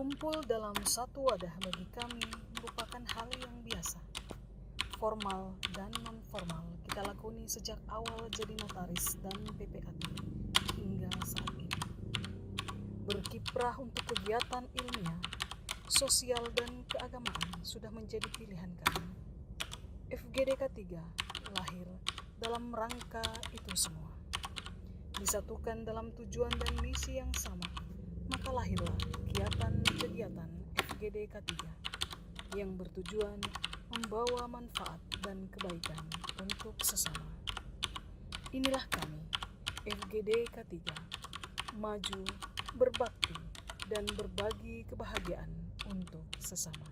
Berkumpul dalam satu wadah bagi kami merupakan hal yang biasa, formal dan non-formal kita lakoni sejak awal jadi notaris dan PPAT hingga saat ini. Berkiprah untuk kegiatan ilmiah, sosial dan keagamaan sudah menjadi pilihan kami. FGD K3 lahir dalam rangka itu semua. Disatukan dalam tujuan dan misi yang sama, maka lahirlah kegiatan FGD K3 yang bertujuan membawa manfaat dan kebaikan untuk sesama. Inilah kami, FGD K3, maju, berbakti, dan berbagi kebahagiaan untuk sesama.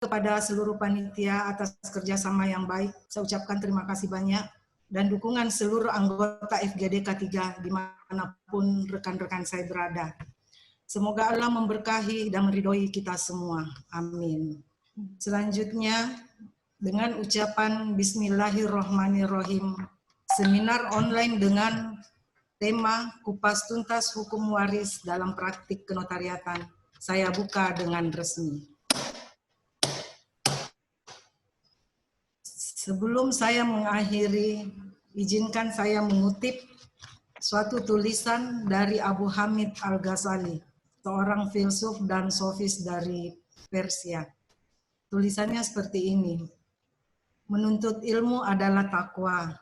Kepada seluruh panitia atas kerjasama yang baik, saya ucapkan terima kasih banyak dan dukungan seluruh anggota FGD K3 dimanapun rekan-rekan saya berada. Semoga Allah memberkahi dan meridhoi kita semua. Amin. Selanjutnya, dengan ucapan Bismillahirrohmanirrohim, seminar online dengan tema Kupas Tuntas Hukum Waris dalam Praktik Kenotariatan, saya buka dengan resmi. Sebelum saya mengakhiri, izinkan saya mengutip suatu tulisan dari Abu Hamid Al-Ghazali, seorang filsuf dan sofis dari Persia. Tulisannya seperti ini: menuntut ilmu adalah takwa,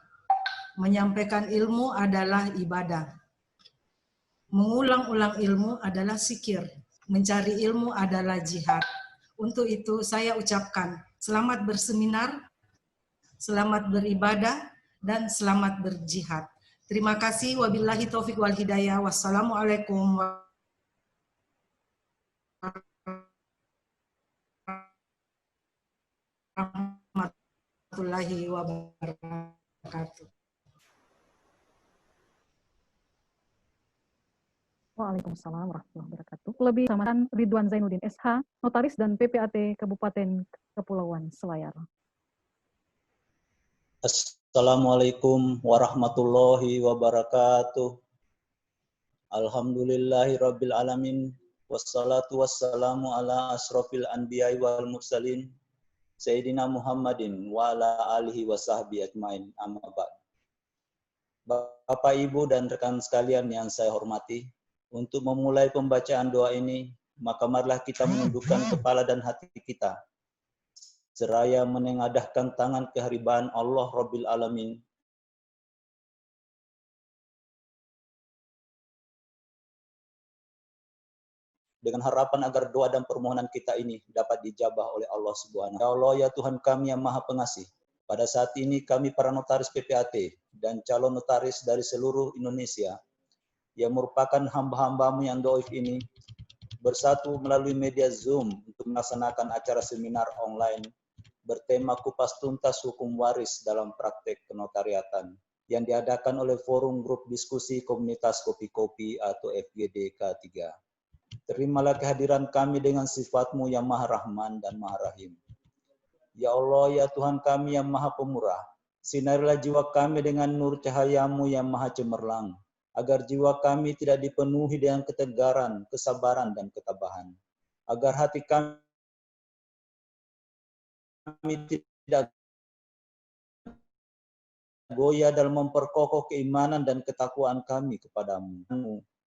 Menyampaikan ilmu adalah ibadah. Mengulang-ulang ilmu adalah zikir. Mencari ilmu adalah jihad. Untuk itu saya ucapkan selamat berseminar, selamat beribadah, dan selamat berjihad. Terima kasih. Wabillahi taufik wal hidayah. Wassalamualaikum warahmatullahi wabarakatuh. Waalaikumsalam warahmatullahi wabarakatuh. Lebih samakan Ridwan Zainuddin SH, Notaris dan PPAT Kabupaten Kepulauan Selayar. Assalamualaikum warahmatullahi wabarakatuh. Alhamdulillahirabbil alamin. Wassalatu wassalamu ala asrofil anbiya'i wal mursalin Sayyidina Muhammadin wa ala alihi wa sahbihi ajmain, amma ba'd. Bapak, Ibu, dan rekan sekalian yang saya hormati, untuk memulai pembacaan doa ini, maka marilah kita menundukkan kepala dan hati kita, seraya menengadahkan tangan keharibaan Allah Rabbil Alamin dengan harapan agar doa dan permohonan kita ini dapat dijabah oleh Allah Subhanahu. Ya Allah, ya Tuhan kami yang Maha Pengasih, pada saat ini kami para notaris PPAT dan calon notaris dari seluruh Indonesia yang merupakan hamba-hambamu yang dhaif ini bersatu melalui media Zoom untuk melaksanakan acara seminar online bertema Kupas Tuntas Hukum Waris dalam Praktek Kenotariatan yang diadakan oleh Forum Grup Diskusi Komunitas Kopi-Kopi atau FGD K3. Terimalah kehadiran kami dengan sifat-Mu yang Maha Rahman dan Maha Rahim. Ya Allah, ya Tuhan kami yang Maha Pemurah, sinarilah jiwa kami dengan nur cahaya-Mu yang Maha Cemerlang, agar jiwa kami tidak dipenuhi dengan ketegaran, kesabaran, dan ketabahan. Agar hati kami tidak goyah dalam memperkokoh keimanan dan ketakwaan kami kepadamu,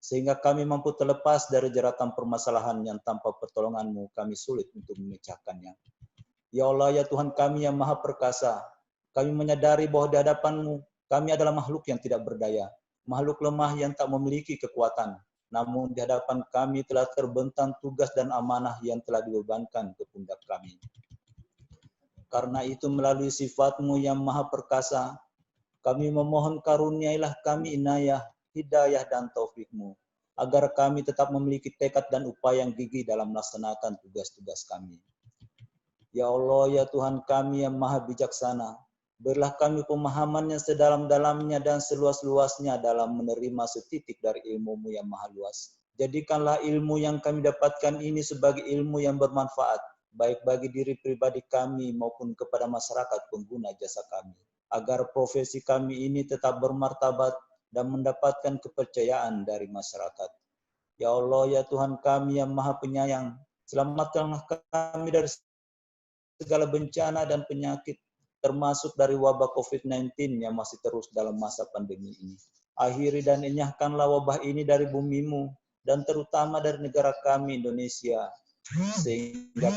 sehingga kami mampu terlepas dari jeratan permasalahan yang tanpa pertolongan-Mu kami sulit untuk memecahkannya. Ya Allah, ya Tuhan kami yang Maha Perkasa, kami menyadari bahwa di hadapan-Mu kami adalah makhluk yang tidak berdaya, makhluk lemah yang tak memiliki kekuatan. Namun di hadapan kami telah terbentang tugas dan amanah yang telah dibebankan ke pundak kami. Karena itu melalui sifat-Mu yang Maha Perkasa, kami memohon karuniailah kami inayah, hidayah, dan taufik-Mu, agar kami tetap memiliki tekad dan upaya yang gigih dalam melaksanakan tugas-tugas kami. Ya Allah, ya Tuhan kami yang Maha Bijaksana, berilah kami pemahaman yang sedalam-dalamnya dan seluas-luasnya dalam menerima setitik dari ilmu-Mu yang maha luas. Jadikanlah ilmu yang kami dapatkan ini sebagai ilmu yang bermanfaat, baik bagi diri pribadi kami maupun kepada masyarakat pengguna jasa kami, agar profesi kami ini tetap bermartabat dan mendapatkan kepercayaan dari masyarakat. Ya Allah, ya Tuhan kami yang Maha Penyayang, selamatkanlah kami dari segala bencana dan penyakit, termasuk dari wabah COVID-19 yang masih terus dalam masa pandemi ini. Akhiri dan enyahkanlah wabah ini dari bumi-Mu, dan terutama dari negara kami, Indonesia, sehingga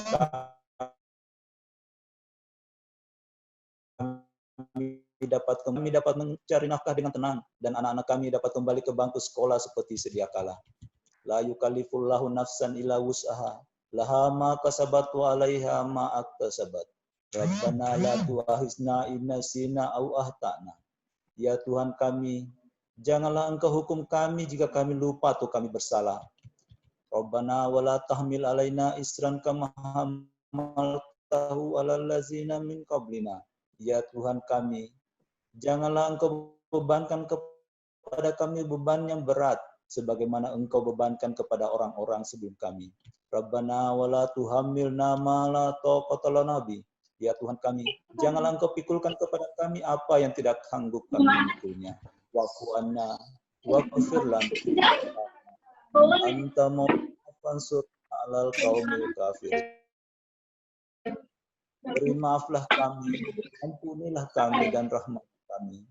kami dapat mencari nafkah dengan tenang, dan anak-anak kami dapat kembali ke bangku sekolah seperti sedia kala. La yukallifullahu nafsan illa wus'aha, laha ma kasabat wa 'alaiha ma aktasabat. Rabbana la tu'akhizna in nasina aw akhtana. Ya Tuhan kami, janganlah Engkau hukum kami jika kami lupa atau kami bersalah. Rabbana wa la tahmil 'alaina isran kama hamaltahu 'alal ladzina min qablina. Ya Tuhan kami, janganlah Engkau bebankan kepada kami beban yang berat, sebagaimana Engkau bebankan kepada orang-orang sebelum kami. Rabbana wa la tuhammilna ma la taqata lana bi. Ya Tuhan kami, janganlah Engkau pikulkan kepada kami apa yang tidak sanggup kami memikulnya. Wa'fu anna waghfir lana anta mawfansur 'alal qaumil kafirin. Beri maaflah kami, ampunilah kami dan rahmat kami.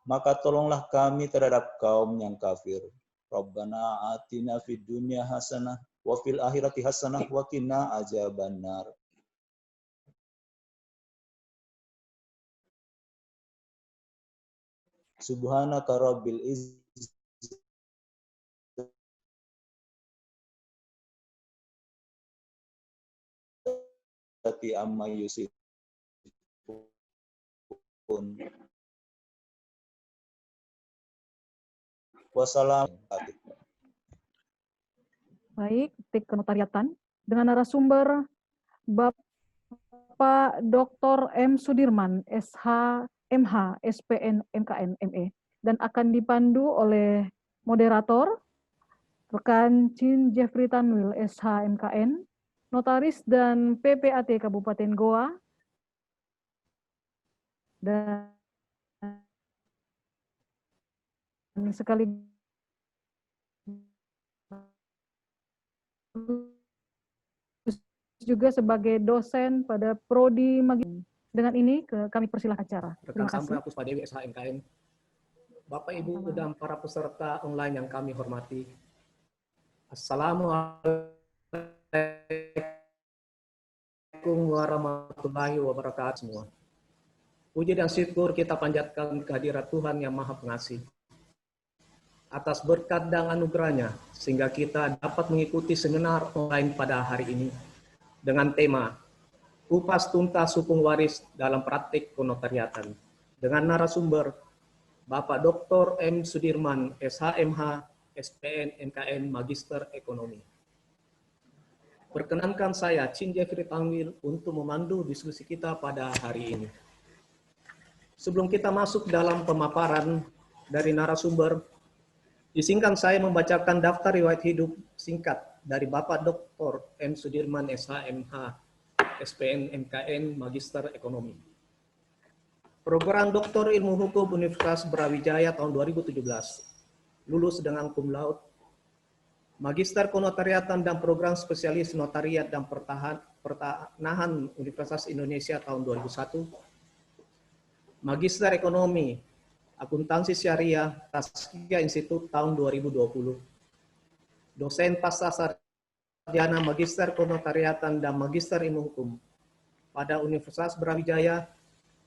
Maka tolonglah kami terhadap kaum yang kafir. Rabbana atina fid dunya hasanah wa fil akhirati hasanah wa qina azabannar. Subhanaka rabbil izzati amma yusifun. Wassalamualaikum. Baik, Tik Kenotariatan dengan narasumber Bapak Dr. M. Sudirman, SH, MH, SPN, MKN, ME, dan akan dipandu oleh moderator, rekan Chin Jeffrey Tanwil, SH, MKN, Notaris dan PPAT Kabupaten Goa, dan sekaligus juga sebagai dosen pada Prodi Magister. Dengan ini kami persilahkan acara. Rekan Samra Puspadewi SHMKN, Bapak Ibu dan para peserta online yang kami hormati. Assalamualaikum warahmatullahi wabarakatuh semua. Puji dan syukur kita panjatkan kehadirat Tuhan yang Maha Pengasih atas berkat dan anugerahnya sehingga kita dapat mengikuti seminar online pada hari ini dengan tema Kupas Tuntas Hukum Waris dalam Praktik Kenotariatan dengan narasumber Bapak Dr. M. Sudirman, SHMH, SPN, MKN, Magister Ekonomi. Perkenankan saya, Chin Jeffrey Tanwil, untuk memandu diskusi kita pada hari ini. Sebelum kita masuk dalam pemaparan dari narasumber, izinkan saya membacakan daftar riwayat hidup singkat dari Bapak Dr. M. Sudirman, SHMH, SPN, MKN, Magister Ekonomi. Program Doktor Ilmu Hukum Universitas Brawijaya tahun 2017. Lulus dengan cum laude. Magister Kenotariatan dan Program Spesialis Notariat dan Pertanahan Universitas Indonesia tahun 2001. Magister Ekonomi, Akuntansi Syariah, Taskia Institut tahun 2020. Dosen pasca sarjana Magister Kenotariatan dan Magister Ilmu Hukum pada Universitas Brawijaya,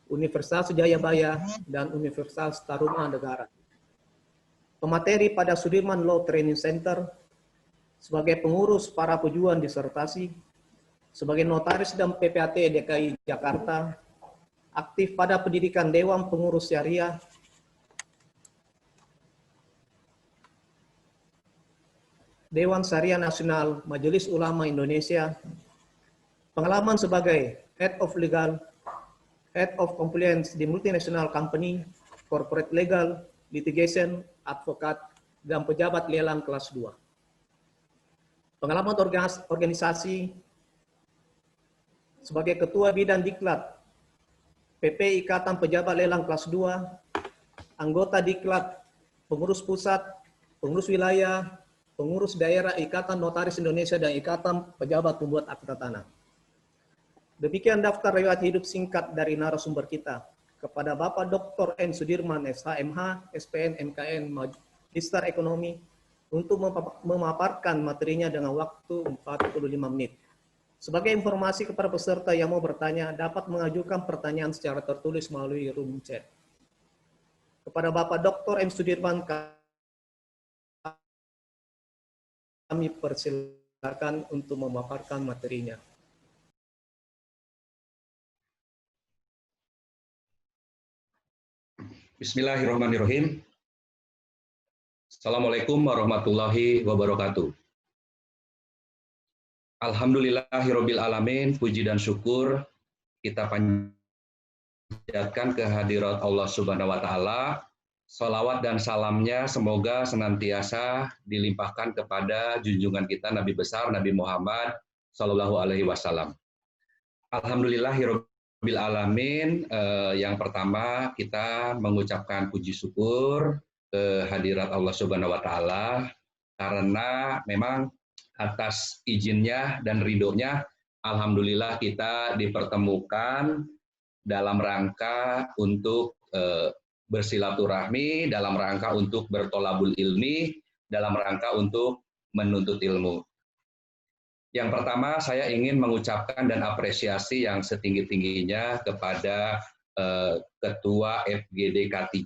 Universitas Jayabaya, dan Universitas Tarumanegara. Pemateri pada Sudirman Law Training Center, sebagai pengurus para pejuang disertasi, sebagai notaris dan PPAT DKI Jakarta, aktif pada pendidikan Dewan Pengurus Syariah, Dewan Syariah Nasional Majelis Ulama Indonesia, pengalaman sebagai Head of Legal, Head of Compliance di Multinational Company, Corporate Legal, Litigation, Advokat, dan pejabat lelang kelas 2. Pengalaman organisasi sebagai Ketua Bidang Diklat, PP Ikatan Pejabat Lelang kelas 2, anggota Diklat, pengurus pusat, pengurus wilayah, pengurus daerah Ikatan Notaris Indonesia dan Ikatan Pejabat Pembuat Akta Tanah. Demikian daftar riwayat hidup singkat dari narasumber kita. Kepada Bapak Dr. N. Sudirman, SHMH, SPN, MKN, Magister Ekonomi, untuk memaparkan materinya dengan waktu 45 menit. Sebagai informasi kepada peserta yang mau bertanya, dapat mengajukan pertanyaan secara tertulis melalui room chat. Kepada Bapak Dr. M. Sudirman, kami persilakan untuk memaparkan materinya. Bismillahirrahmanirrahim. Assalamualaikum warahmatullahi wabarakatuh. Alhamdulillahirabbil alamin, puji dan syukur kita panjatkan kehadirat Allah Subhanahu wa taala. Salawat dan salamnya semoga senantiasa dilimpahkan kepada junjungan kita Nabi besar Nabi Muhammad sallallahu alaihi wasallam. Alhamdulillahirabbil alamin. Yang pertama kita mengucapkan puji syukur kehadirat Allah Subhanahu wa taala karena memang atas izinnya dan ridhonya alhamdulillah kita dipertemukan dalam rangka untuk bersilaturahmi, dalam rangka untuk bertolabul ilmi, dalam rangka untuk menuntut ilmu. Yang pertama saya ingin mengucapkan dan apresiasi yang setinggi-tingginya kepada Ketua FGD K3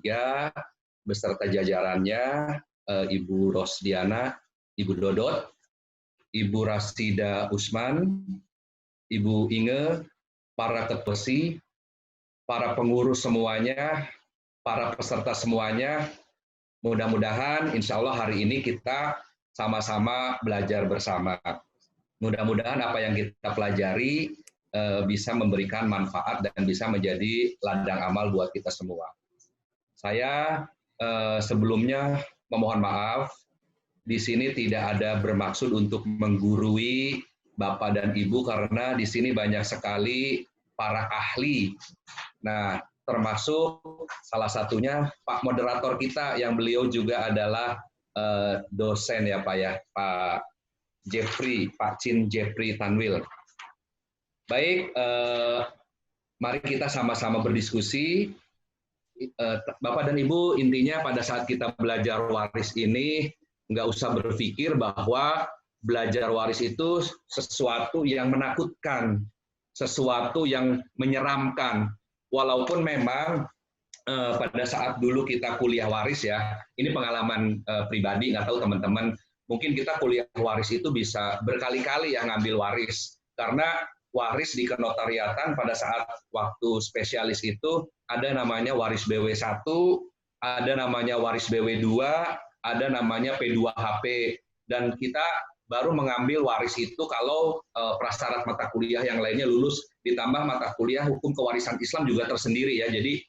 beserta jajarannya, Ibu Rosdiana, Ibu Dodot, Ibu Rasida Usman, Ibu Inge, para ketusi, para pengurus semuanya, para peserta semuanya, mudah-mudahan insya Allah hari ini kita sama-sama belajar bersama. Mudah-mudahan apa yang kita pelajari bisa memberikan manfaat dan bisa menjadi ladang amal buat kita semua. Saya sebelumnya memohon maaf, di sini tidak ada bermaksud untuk menggurui Bapak dan Ibu karena di sini banyak sekali para ahli. Nah, termasuk salah satunya Pak moderator kita yang beliau juga adalah dosen ya Pak ya, Pak Chin Jeffrey Tanwil. Baik, mari kita sama-sama berdiskusi. Bapak dan Ibu, intinya pada saat kita belajar waris ini, nggak usah berpikir bahwa belajar waris itu sesuatu yang menakutkan, sesuatu yang menyeramkan. Walaupun memang pada saat dulu kita kuliah waris ya, ini pengalaman pribadi, nggak tahu teman-teman, mungkin kita kuliah waris itu bisa berkali-kali yang ngambil waris. Karena waris di kenotariatan pada saat waktu spesialis itu ada namanya waris BW1, ada namanya waris BW2, ada namanya P2HP, dan kita baru mengambil waris itu kalau prasyarat mata kuliah yang lainnya lulus, ditambah mata kuliah hukum kewarisan Islam juga tersendiri ya. Jadi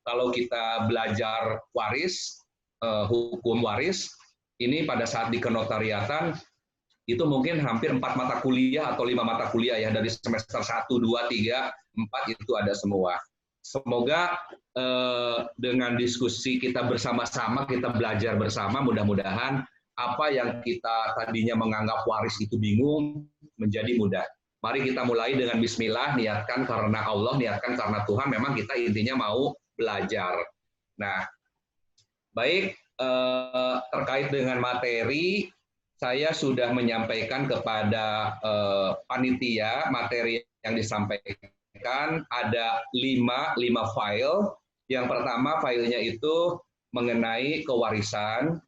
kalau kita belajar waris, hukum waris, ini pada saat di kenotariatan itu mungkin hampir 4 mata kuliah atau 5 mata kuliah ya, dari semester 1, 2, 3, 4 itu ada semua. Semoga dengan diskusi kita bersama-sama, kita belajar bersama, mudah-mudahan apa yang kita tadinya menganggap waris itu bingung menjadi mudah. Mari kita mulai dengan bismillah, niatkan karena Allah, niatkan karena Tuhan, memang kita intinya mau belajar. Nah, baik, terkait dengan materi, saya sudah menyampaikan kepada panitia materi yang disampaikan ada 5 file. Yang pertama filenya itu mengenai kewarisan.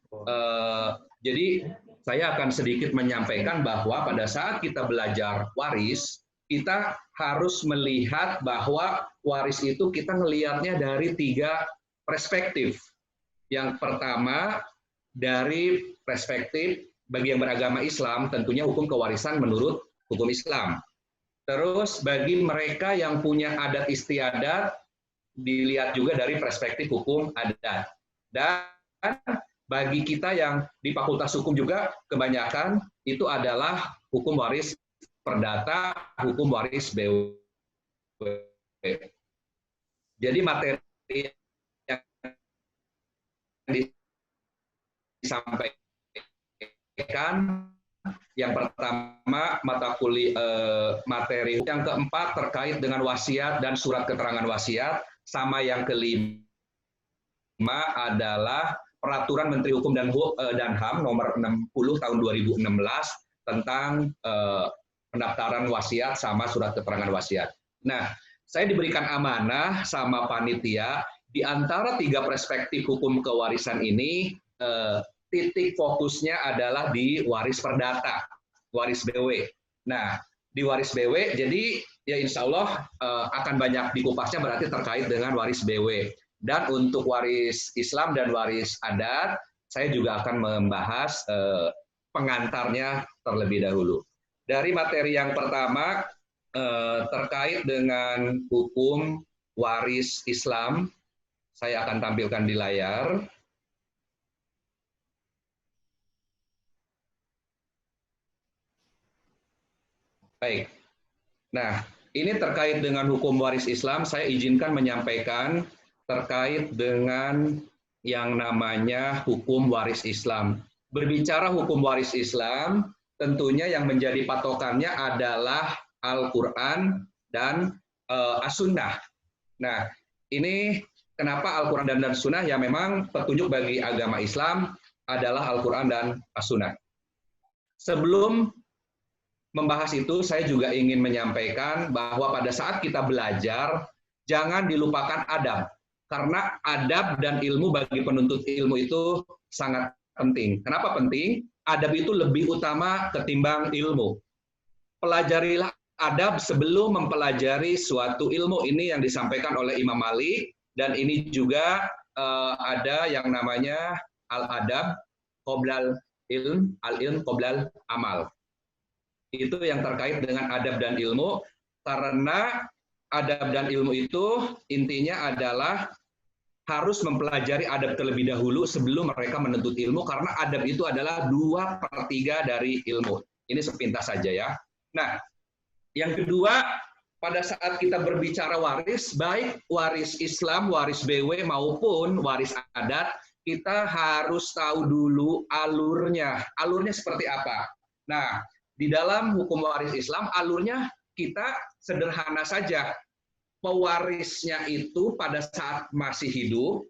Jadi saya akan sedikit menyampaikan bahwa pada saat kita belajar waris, kita harus melihat bahwa waris itu kita melihatnya dari 3 perspektif. Yang pertama dari perspektif bagi yang beragama Islam, tentunya hukum kewarisan menurut hukum Islam. Terus bagi mereka yang punya adat istiadat, dilihat juga dari perspektif hukum adat. Dan bagi kita yang di Fakultas Hukum juga, kebanyakan itu adalah hukum waris perdata, hukum waris BW. Jadi materi yang disampaikan, yang pertama mata kuliah materi, yang keempat terkait dengan wasiat dan surat keterangan wasiat, sama yang kelima adalah peraturan Menteri Hukum dan HAM nomor 60 tahun 2016 tentang pendaftaran wasiat sama surat keterangan wasiat. Nah, saya diberikan amanah sama panitia di antara 3 perspektif hukum kewarisan ini, titik fokusnya adalah di waris perdata, waris BW. Nah, di waris BW, jadi ya insya Allah akan banyak dikupasnya berarti terkait dengan waris BW. Dan untuk waris Islam dan waris adat, saya juga akan membahas pengantarnya terlebih dahulu. Dari materi yang pertama, terkait dengan hukum waris Islam, saya akan tampilkan di layar. Baik. Nah, ini terkait dengan hukum waris Islam, saya izinkan menyampaikan terkait dengan yang namanya hukum waris Islam. Berbicara hukum waris Islam, tentunya yang menjadi patokannya adalah Al-Quran dan As-Sunnah. Nah, ini kenapa Al-Quran dan As-Sunnah? Ya memang petunjuk bagi agama Islam adalah Al-Quran dan As-Sunnah. Sebelum membahas itu, saya juga ingin menyampaikan bahwa pada saat kita belajar, jangan dilupakan adab. karena adab dan ilmu bagi penuntut ilmu itu sangat penting. Kenapa penting? Adab itu lebih utama ketimbang ilmu. Pelajarilah adab sebelum mempelajari suatu ilmu. Ini yang disampaikan oleh Imam Malik, dan ini juga ada yang namanya al-adab qoblal ilm, al-ilm qoblal amal. Itu yang terkait dengan adab dan ilmu, karena adab dan ilmu itu intinya adalah harus mempelajari adab terlebih dahulu sebelum mereka menuntut ilmu, karena adab itu adalah 2/3 dari ilmu. Ini sepintas saja ya. Nah, yang kedua, pada saat kita berbicara waris, baik waris Islam, waris BW maupun waris adat, kita harus tahu dulu alurnya. Alurnya seperti apa? Nah, di dalam hukum waris Islam, alurnya kita sederhana saja. Pewarisnya itu pada saat masih hidup,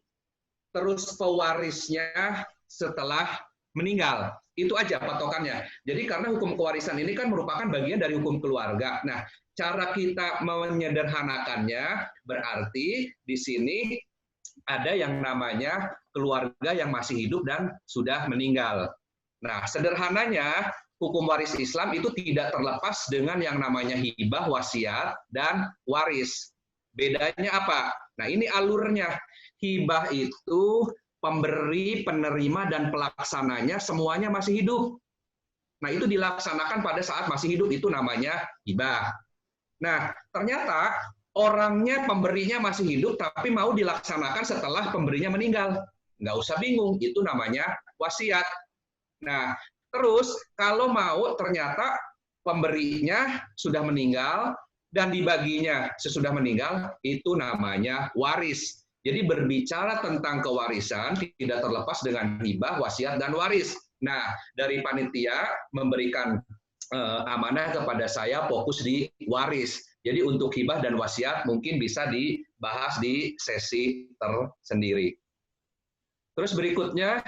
terus pewarisnya setelah meninggal. Itu aja patokannya. Jadi karena hukum kewarisan ini kan merupakan bagian dari hukum keluarga. Nah, cara kita menyederhanakannya berarti di sini ada yang namanya keluarga yang masih hidup dan sudah meninggal. Nah, sederhananya hukum waris Islam itu tidak terlepas dengan yang namanya hibah, wasiat, dan waris. Bedanya apa? Nah, ini alurnya. Hibah itu pemberi, penerima, dan pelaksananya semuanya masih hidup. Nah, itu dilaksanakan pada saat masih hidup, itu namanya hibah. Nah, ternyata orangnya, pemberinya masih hidup, tapi mau dilaksanakan setelah pemberinya meninggal. Nggak usah bingung, itu namanya wasiat. Nah, terus kalau mau ternyata pemberinya sudah meninggal, dan dibaginya sesudah meninggal, itu namanya waris. Jadi berbicara tentang kewarisan tidak terlepas dengan hibah, wasiat, dan waris. Nah, dari panitia memberikan amanah kepada saya fokus di waris. Jadi untuk hibah dan wasiat mungkin bisa dibahas di sesi tersendiri. Terus berikutnya,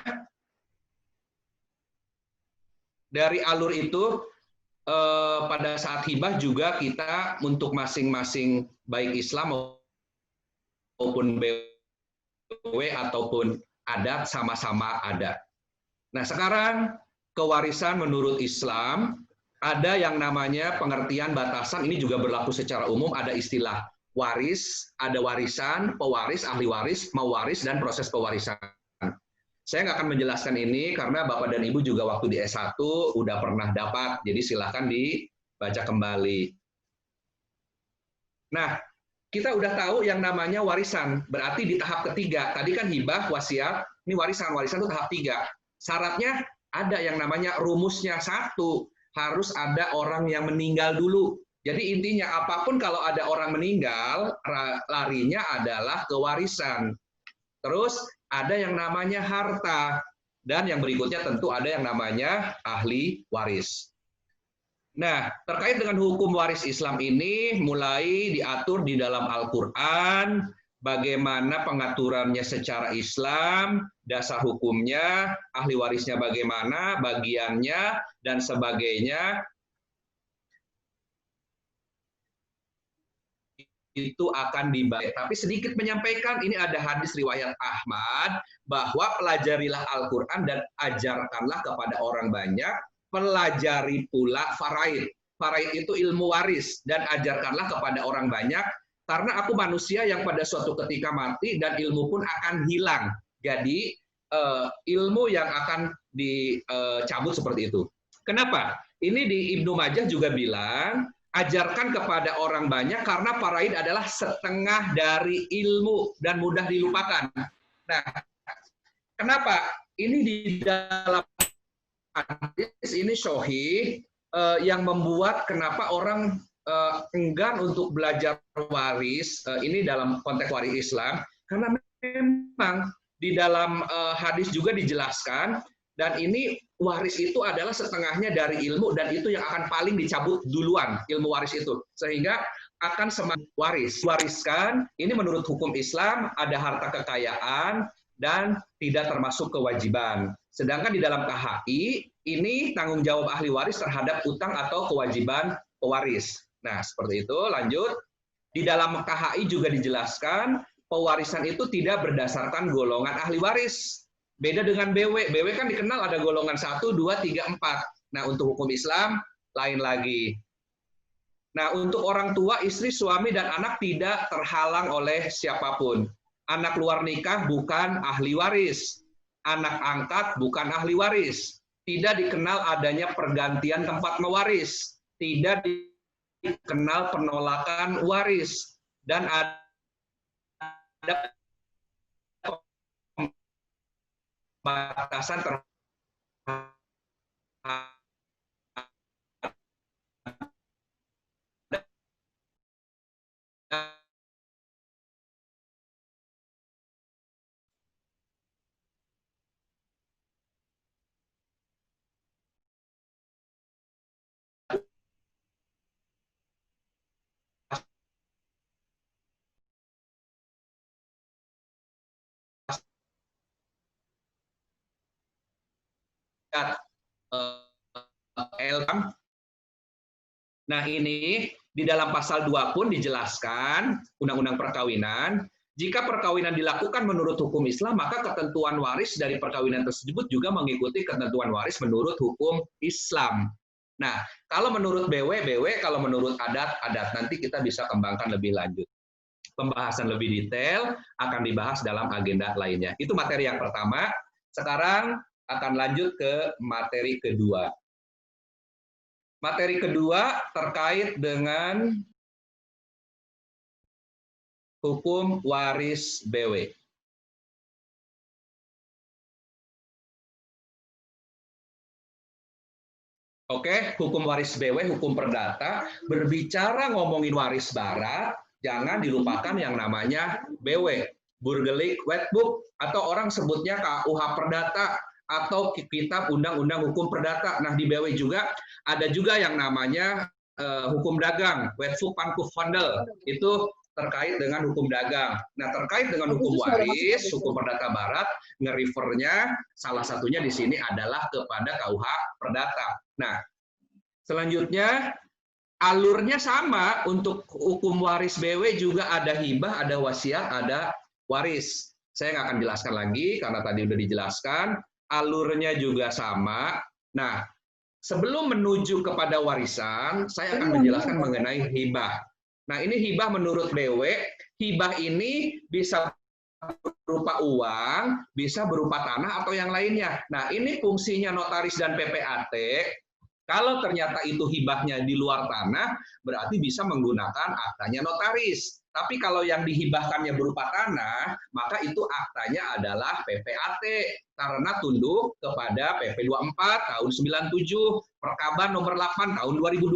dari alur itu, pada saat hibah juga kita untuk masing-masing baik Islam maupun BW ataupun adat sama-sama ada. Nah, sekarang kewarisan menurut Islam ada yang namanya pengertian batasan, ini juga berlaku secara umum, ada istilah waris, ada warisan, pewaris, ahli waris, mewaris, dan proses pewarisan. Saya nggak akan menjelaskan ini karena Bapak dan Ibu juga waktu di S1 udah pernah dapat, jadi silahkan dibaca kembali. Nah, kita udah tahu yang namanya warisan, berarti di tahap ketiga. Tadi kan hibah, wasiat, ini warisan. Warisan itu tahap 3. Syaratnya ada yang namanya rumusnya 1, harus ada orang yang meninggal dulu. Jadi intinya apapun kalau ada orang meninggal, larinya adalah ke warisan. Terus ada yang namanya harta, dan yang berikutnya tentu ada yang namanya ahli waris. Nah, terkait dengan hukum waris Islam ini mulai diatur di dalam Al-Quran, bagaimana pengaturannya secara Islam, dasar hukumnya, ahli warisnya bagaimana, bagiannya, dan sebagainya. Itu akan dibahas. Tapi sedikit menyampaikan, ini ada hadis riwayat Ahmad, bahwa pelajarilah Al-Quran dan ajarkanlah kepada orang banyak, pelajari pula faraid. Faraid itu ilmu waris, dan ajarkanlah kepada orang banyak, karena aku manusia yang pada suatu ketika mati, dan ilmu pun akan hilang. Jadi, ilmu yang akan dicabut seperti itu. Kenapa? Ini di Ibnu Majah juga bilang, ajarkan kepada orang banyak karena faraid adalah setengah dari ilmu dan mudah dilupakan. Nah, kenapa? Ini di dalam hadis ini sahih yang membuat kenapa orang enggan untuk belajar waris ini dalam konteks waris Islam, karena memang di dalam hadis juga dijelaskan, dan ini waris itu adalah setengahnya dari ilmu, dan itu yang akan paling dicabut duluan, ilmu waris itu. Sehingga akan semakin wariskan, ini menurut hukum Islam ada harta kekayaan dan tidak termasuk kewajiban. Sedangkan di dalam KHI, ini tanggung jawab ahli waris terhadap utang atau kewajiban pewaris. Nah, seperti itu. Lanjut. Di dalam KHI juga dijelaskan, pewarisan itu tidak berdasarkan golongan ahli waris. Beda dengan BW. BW kan dikenal ada golongan 1, 2, 3, 4. Nah, untuk hukum Islam lain lagi. Nah, untuk orang tua, istri, suami, dan anak tidak terhalang oleh siapapun. Anak luar nikah bukan ahli waris. Anak angkat bukan ahli waris. Tidak dikenal adanya pergantian tempat mewaris. Tidak dikenal penolakan waris. Dan ada batasan terhadap LKAM. Nah, ini di dalam pasal 2 pun dijelaskan Undang-Undang Perkawinan, jika perkawinan dilakukan menurut hukum Islam, maka ketentuan waris dari perkawinan tersebut juga mengikuti ketentuan waris menurut hukum Islam. Nah, kalau menurut BW, kalau menurut adat. Nanti kita bisa kembangkan lebih lanjut. Pembahasan lebih detail akan dibahas dalam agenda lainnya. Itu materi yang pertama. Sekarang akan lanjut ke materi kedua. Materi kedua terkait dengan hukum waris BW. Oke, hukum waris BW, hukum perdata, berbicara ngomongin waris barat, jangan dilupakan yang namanya BW, Burgerlijk Wetboek, atau orang sebutnya KUH Perdata, atau Kitab Undang-Undang Hukum Perdata. Nah, di BW juga ada juga yang namanya hukum dagang, Wetboek Pankuvhandel, itu terkait dengan hukum dagang. Nah, terkait dengan hukum waris, hukum perdata barat, nge-refernya salah satunya di sini adalah kepada KUH Perdata. Nah, selanjutnya alurnya sama untuk hukum waris BW juga ada hibah, ada wasiat, ada waris. Saya nggak akan jelaskan lagi karena tadi udah dijelaskan. Alurnya juga sama. Nah, sebelum menuju kepada warisan, saya akan menjelaskan mengenai hibah. Nah, ini hibah menurut BW. Hibah ini bisa berupa uang, bisa berupa tanah atau yang lainnya. Nah, ini fungsinya notaris dan PPAT. Kalau ternyata itu hibahnya di luar tanah, berarti bisa menggunakan aktanya notaris. Tapi kalau yang dihibahkannya berupa tanah, maka itu aktanya adalah PPAT. Karena tunduk kepada PP 24 tahun 97, Perkaban nomor 8 tahun 2012,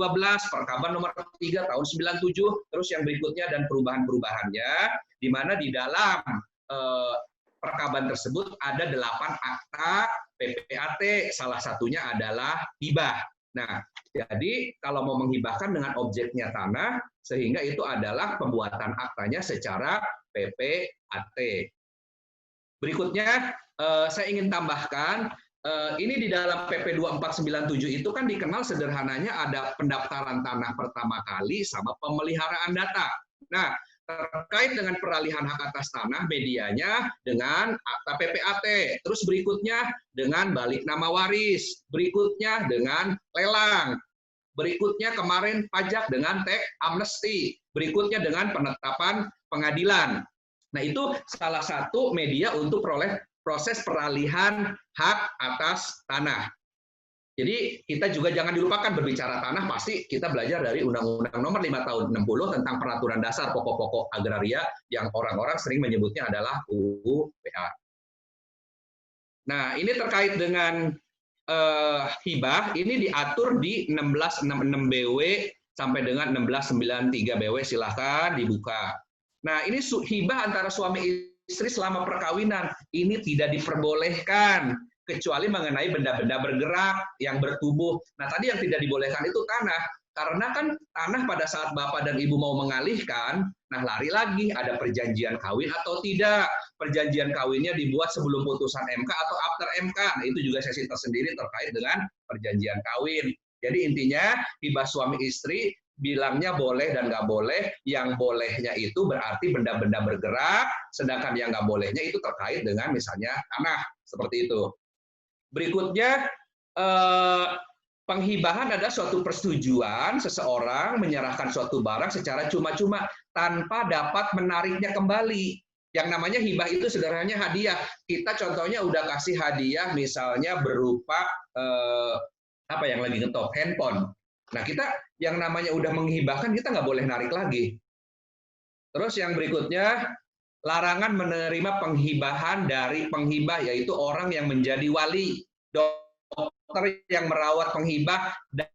Perkaban nomor 3 tahun 97, terus yang berikutnya dan perubahan-perubahannya, di mana di dalam Perkaban tersebut ada 8 akta PPAT, salah satunya adalah hibah. Nah, jadi kalau mau menghibahkan dengan objeknya tanah, sehingga itu adalah pembuatan aktanya secara PPAT. Berikutnya, saya ingin tambahkan, ini di dalam PP 2497 itu kan dikenal sederhananya ada pendaftaran tanah pertama kali sama pemeliharaan data. Nah, terkait dengan peralihan hak atas tanah, medianya dengan akta PPAT. Terus berikutnya dengan balik nama waris. Berikutnya dengan lelang. Berikutnya kemarin pajak dengan tax amnesty. Berikutnya dengan penetapan pengadilan. Nah, itu salah satu media untuk proses peralihan hak atas tanah. Jadi kita juga jangan dilupakan berbicara tanah, pasti kita belajar dari Undang-Undang Nomor 5 Tahun 60 tentang Peraturan Dasar Pokok-pokok Agraria yang orang-orang sering menyebutnya adalah UU PA. Nah, ini terkait dengan hibah, ini diatur di 1666 BW sampai dengan 1693 BW, silahkan dibuka. Nah, ini hibah antara suami istri selama perkawinan, ini tidak diperbolehkan kecuali mengenai benda-benda bergerak yang bertubuh. Nah, tadi yang tidak dibolehkan itu tanah, karena kan tanah pada saat bapak dan ibu mau mengalihkan, nah lari lagi ada perjanjian kawin atau tidak. Perjanjian kawinnya dibuat sebelum putusan MK atau after MK. Nah, itu juga sesi tersendiri terkait dengan perjanjian kawin. Jadi intinya hibah suami istri bilangnya boleh dan nggak boleh. Yang bolehnya itu berarti benda-benda bergerak, sedangkan yang nggak bolehnya itu terkait dengan misalnya tanah, seperti itu. Berikutnya, penghibahan adalah suatu persetujuan seseorang menyerahkan suatu barang secara cuma-cuma tanpa dapat menariknya kembali. Yang namanya hibah itu sederhananya hadiah. Kita contohnya udah kasih hadiah misalnya berupa apa yang lagi ngetop, handphone. Nah, kita yang namanya udah menghibahkan, kita nggak boleh narik lagi. Terus yang berikutnya, larangan menerima penghibahan dari penghibah, yaitu orang yang menjadi wali, dokter yang merawat penghibah, dan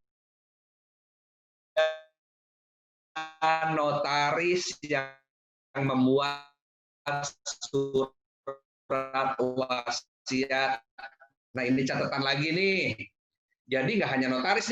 notaris yang membuat surat wasiat. Nah, ini catatan lagi nih. Jadi nggak hanya notaris,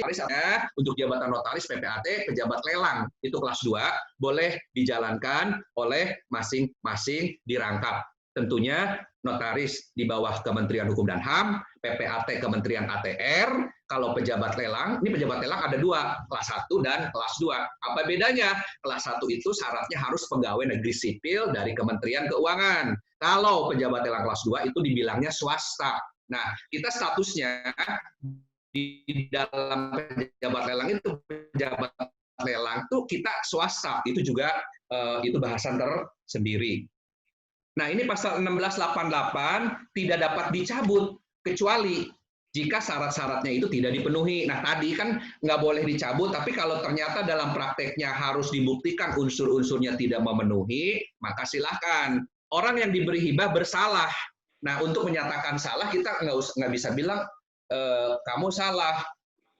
untuk jabatan notaris PPAT, pejabat lelang, itu kelas 2, boleh dijalankan oleh masing-masing dirangkap. Tentunya notaris di bawah Kementerian Hukum dan HAM, PPAT Kementerian ATR, kalau pejabat lelang, ini pejabat lelang ada 2, kelas 1 dan kelas 2. Apa bedanya? Kelas 1 itu syaratnya harus pegawai negeri sipil dari Kementerian Keuangan. Kalau pejabat lelang kelas 2 itu dibilangnya swasta. Nah, kita statusnya di dalam pejabat lelang itu, pejabat lelang itu kita swasta, itu juga itu bahasan tersendiri. Nah, ini pasal 1688 tidak dapat dicabut kecuali jika syarat-syaratnya itu tidak dipenuhi. Nah, tadi kan nggak boleh dicabut, tapi kalau ternyata dalam prakteknya harus dibuktikan unsur-unsurnya tidak memenuhi, maka silahkan. Orang yang diberi hibah bersalah. Nah, untuk menyatakan salah, kita nggak bisa bilang kamu salah,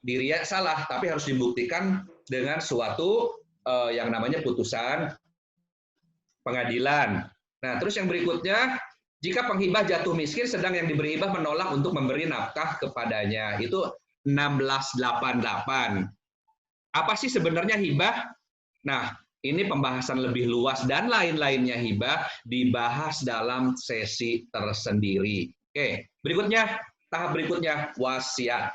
dirinya salah, tapi harus dibuktikan dengan suatu yang namanya putusan pengadilan. Nah, terus yang berikutnya, jika penghibah jatuh miskin, sedang yang diberi hibah menolak untuk memberi nafkah kepadanya. Itu 1688. Apa sih sebenarnya hibah? Nah, ini pembahasan lebih luas dan lain-lainnya hibah dibahas dalam sesi tersendiri. Oke, berikutnya, tahap berikutnya, wasiat.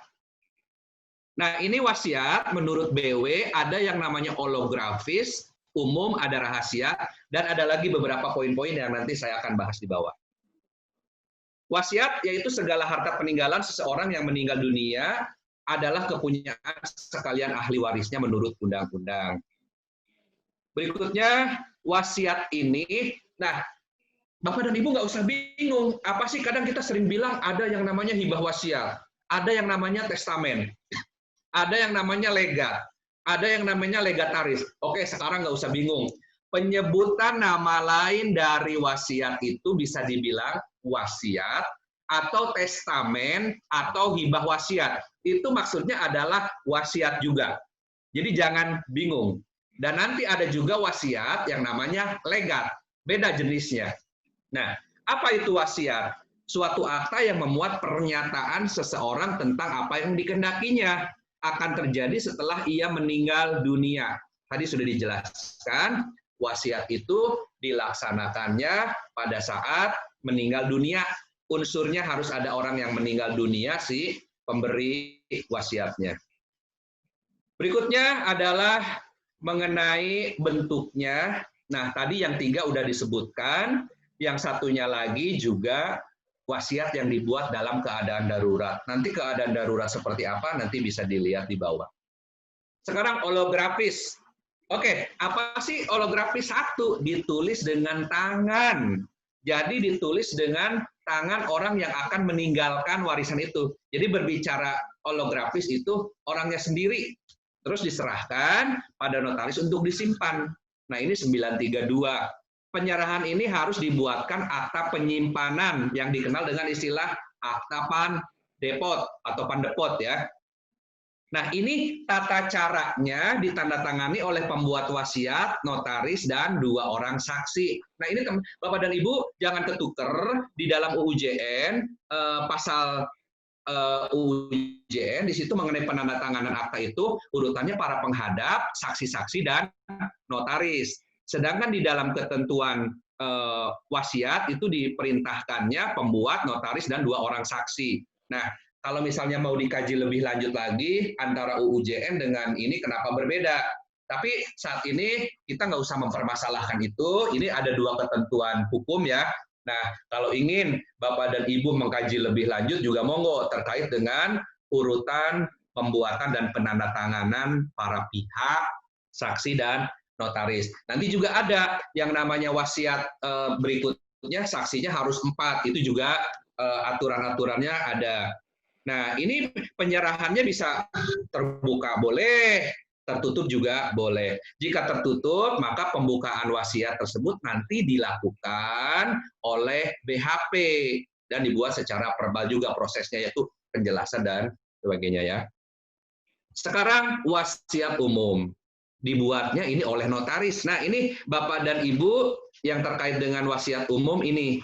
Nah, ini wasiat menurut BW ada yang namanya holografis, umum, ada rahasia, dan ada lagi beberapa poin-poin yang nanti saya akan bahas di bawah. Wasiat yaitu segala harta peninggalan seseorang yang meninggal dunia adalah kepunyaan sekalian ahli warisnya menurut undang-undang. Berikutnya, wasiat ini, nah, Bapak dan Ibu nggak usah bingung, apa sih kadang kita sering bilang ada yang namanya hibah wasiat, ada yang namanya testamen, ada yang namanya legat, ada yang namanya legataris. Oke, sekarang nggak usah bingung. Penyebutan nama lain dari wasiat itu bisa dibilang wasiat, atau testamen, atau hibah wasiat. Itu maksudnya adalah wasiat juga. Jadi jangan bingung. Dan nanti ada juga wasiat yang namanya legat. Beda jenisnya. Nah, apa itu wasiat? Suatu akta yang memuat pernyataan seseorang tentang apa yang dikehendakinya akan terjadi setelah ia meninggal dunia. Tadi sudah dijelaskan, wasiat itu dilaksanakannya pada saat meninggal dunia. Unsurnya harus ada orang yang meninggal dunia, si pemberi wasiatnya. Berikutnya adalah mengenai bentuknya. Nah, tadi yang 3 udah disebutkan, yang satunya lagi juga wasiat yang dibuat dalam keadaan darurat. Nanti keadaan darurat seperti apa nanti bisa dilihat di bawah. Sekarang holografis. Oke, apa sih holografis? 1, ditulis dengan tangan. Jadi ditulis dengan tangan orang yang akan meninggalkan warisan itu. Jadi berbicara holografis itu orangnya sendiri. Terus diserahkan pada notaris untuk disimpan. Nah, ini 932. Penyerahan ini harus dibuatkan akta penyimpanan yang dikenal dengan istilah akta pandepot atau pandepot ya. Nah, ini tata caranya ditandatangani oleh pembuat wasiat, notaris, dan 2 orang saksi. Nah, ini Bapak dan Ibu jangan ketuker di dalam UU-JN pasal UU-JN di situ mengenai penandatanganan akta itu urutannya para penghadap, saksi-saksi, dan notaris. Sedangkan di dalam ketentuan wasiat itu diperintahkannya pembuat, notaris, dan 2 orang saksi. Nah, kalau misalnya mau dikaji lebih lanjut lagi antara UU-JN dengan ini kenapa berbeda? Tapi saat ini kita nggak usah mempermasalahkan itu. Ini ada 2 ketentuan hukum ya. Nah, kalau ingin Bapak dan Ibu mengkaji lebih lanjut juga monggo terkait dengan urutan pembuatan dan penandatanganan para pihak, saksi dan notaris. Nanti juga ada yang namanya wasiat berikutnya, saksinya harus 4. Itu juga aturan-aturannya ada. Nah, ini penyerahannya bisa terbuka boleh, tertutup juga boleh. Jika tertutup, maka pembukaan wasiat tersebut nanti dilakukan oleh BHP dan dibuat secara verbal juga prosesnya, yaitu penjelasan dan sebagainya ya. Sekarang wasiat umum dibuatnya ini oleh notaris. Nah, ini Bapak dan Ibu yang terkait dengan wasiat umum ini.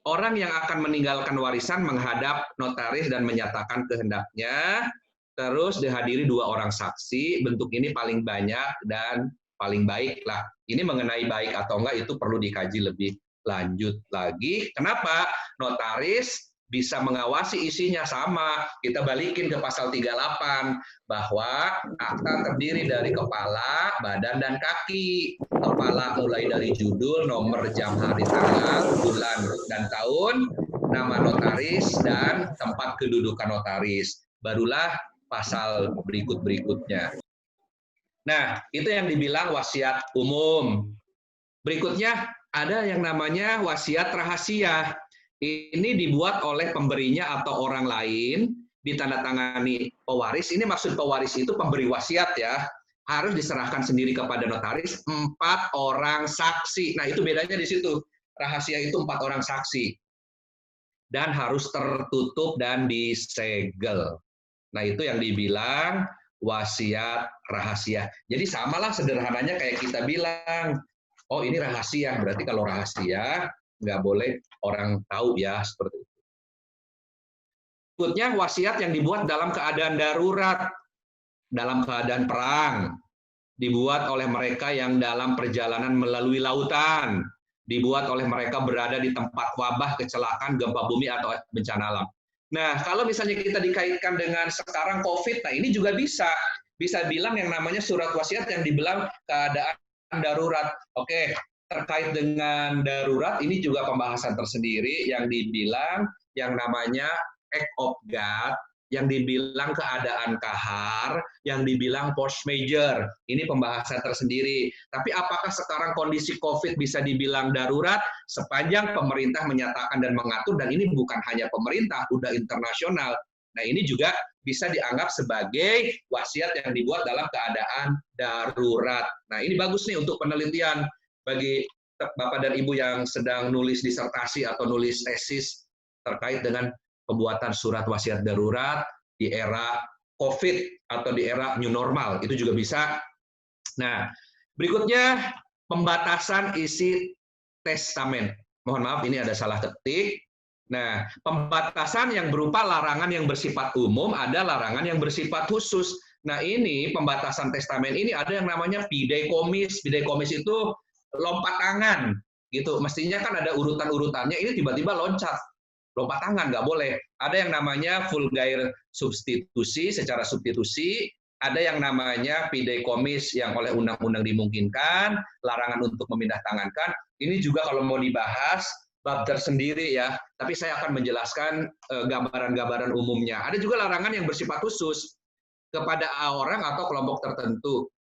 Orang yang akan meninggalkan warisan menghadap notaris dan menyatakan kehendaknya, terus dihadiri 2 orang saksi. Bentuk ini paling banyak dan paling baik lah. Ini mengenai baik atau enggak itu perlu dikaji lebih lanjut lagi. Kenapa? Notaris bisa mengawasi isinya sama. Kita balikin ke pasal 38 bahwa akta terdiri dari kepala, badan, dan kaki. Kepala mulai dari judul, nomor, jam, hari, tanggal, bulan, dan tahun, nama notaris, dan tempat kedudukan notaris. Barulah pasal berikut-berikutnya. Nah, itu yang dibilang wasiat umum. Berikutnya ada yang namanya wasiat rahasia. Ini dibuat oleh pemberinya atau orang lain, ditandatangani pewaris. Ini maksud pewaris itu pemberi wasiat ya. Harus diserahkan sendiri kepada notaris 4 orang saksi. Nah, itu bedanya di situ. Rahasia itu 4 orang saksi. Dan harus tertutup dan disegel. Nah, itu yang dibilang wasiat rahasia. Jadi samalah sederhananya kayak kita bilang, oh ini rahasia, berarti kalau rahasia nggak boleh orang tahu ya, seperti itu. Berikutnya wasiat yang dibuat dalam keadaan darurat, dalam keadaan perang, dibuat oleh mereka yang dalam perjalanan melalui lautan, dibuat oleh mereka berada di tempat wabah, kecelakaan, gempa bumi, atau bencana alam. Nah, kalau misalnya kita dikaitkan dengan sekarang COVID, nah ini juga bisa bilang yang namanya surat wasiat yang dibilang keadaan darurat. Oke, terkait dengan darurat, ini juga pembahasan tersendiri yang dibilang yang namanya act of God, yang dibilang keadaan kahar, yang dibilang force majeure. Ini pembahasan tersendiri. Tapi apakah sekarang kondisi COVID bisa dibilang darurat? Sepanjang pemerintah menyatakan dan mengatur, dan ini bukan hanya pemerintah, udah internasional. Nah, ini juga bisa dianggap sebagai wasiat yang dibuat dalam keadaan darurat. Nah, ini bagus nih untuk penelitian bagi Bapak dan Ibu yang sedang nulis disertasi atau nulis tesis terkait dengan pembuatan surat wasiat darurat di era COVID atau di era new normal, itu juga bisa. Nah, berikutnya pembatasan isi testamen. Mohon maaf, ini ada salah ketik. Nah, pembatasan yang berupa larangan yang bersifat umum, ada larangan yang bersifat khusus. Nah, ini pembatasan testamen ini ada yang namanya fideikommis. Fideikommis itu lompat tangan, gitu. Mestinya kan ada urutan-urutannya, ini tiba-tiba loncat. Lompat tangan, nggak boleh. Ada yang namanya vulgair substitusi, secara substitusi. Ada yang namanya fideikommis yang oleh undang-undang dimungkinkan, larangan untuk memindah tangankan. Ini juga kalau mau dibahas, bab tersendiri ya. Tapi saya akan menjelaskan gambaran-gambaran umumnya. Ada juga larangan yang bersifat khusus kepada orang atau kelompok tertentu,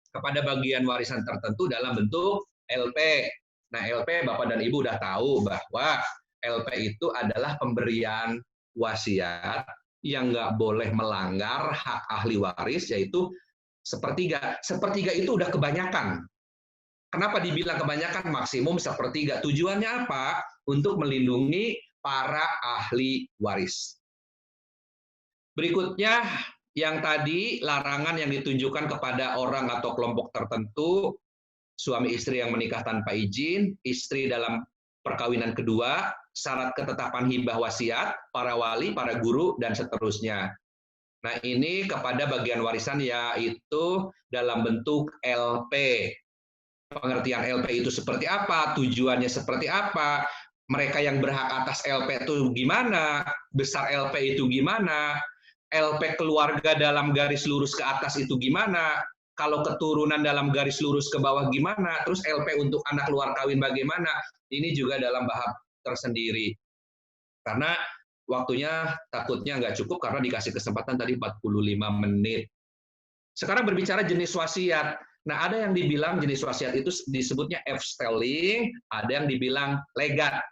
kepada bagian warisan tertentu dalam bentuk LP. Nah, LP Bapak dan Ibu udah tahu bahwa LP itu adalah pemberian wasiat yang nggak boleh melanggar hak ahli waris, yaitu sepertiga. Sepertiga itu udah kebanyakan. Kenapa dibilang kebanyakan? Maksimum sepertiga. Tujuannya apa? Untuk melindungi para ahli waris. Berikutnya, yang tadi larangan yang ditunjukkan kepada orang atau kelompok tertentu, suami istri yang menikah tanpa izin, istri dalam perkawinan kedua, syarat ketetapan hibah wasiat, para wali, para guru, dan seterusnya. Nah, ini kepada bagian warisan yaitu dalam bentuk LP. Pengertian LP itu seperti apa, tujuannya seperti apa, mereka yang berhak atas LP itu gimana, besar LP itu gimana, LP keluarga dalam garis lurus ke atas itu gimana, kalau keturunan dalam garis lurus ke bawah gimana, terus LP untuk anak luar kawin bagaimana, ini juga dalam bab tersendiri. Karena waktunya takutnya nggak cukup karena dikasih kesempatan tadi 45 menit. Sekarang berbicara jenis wasiat. Nah, ada yang dibilang jenis wasiat itu disebutnya F-stelling, ada yang dibilang legat.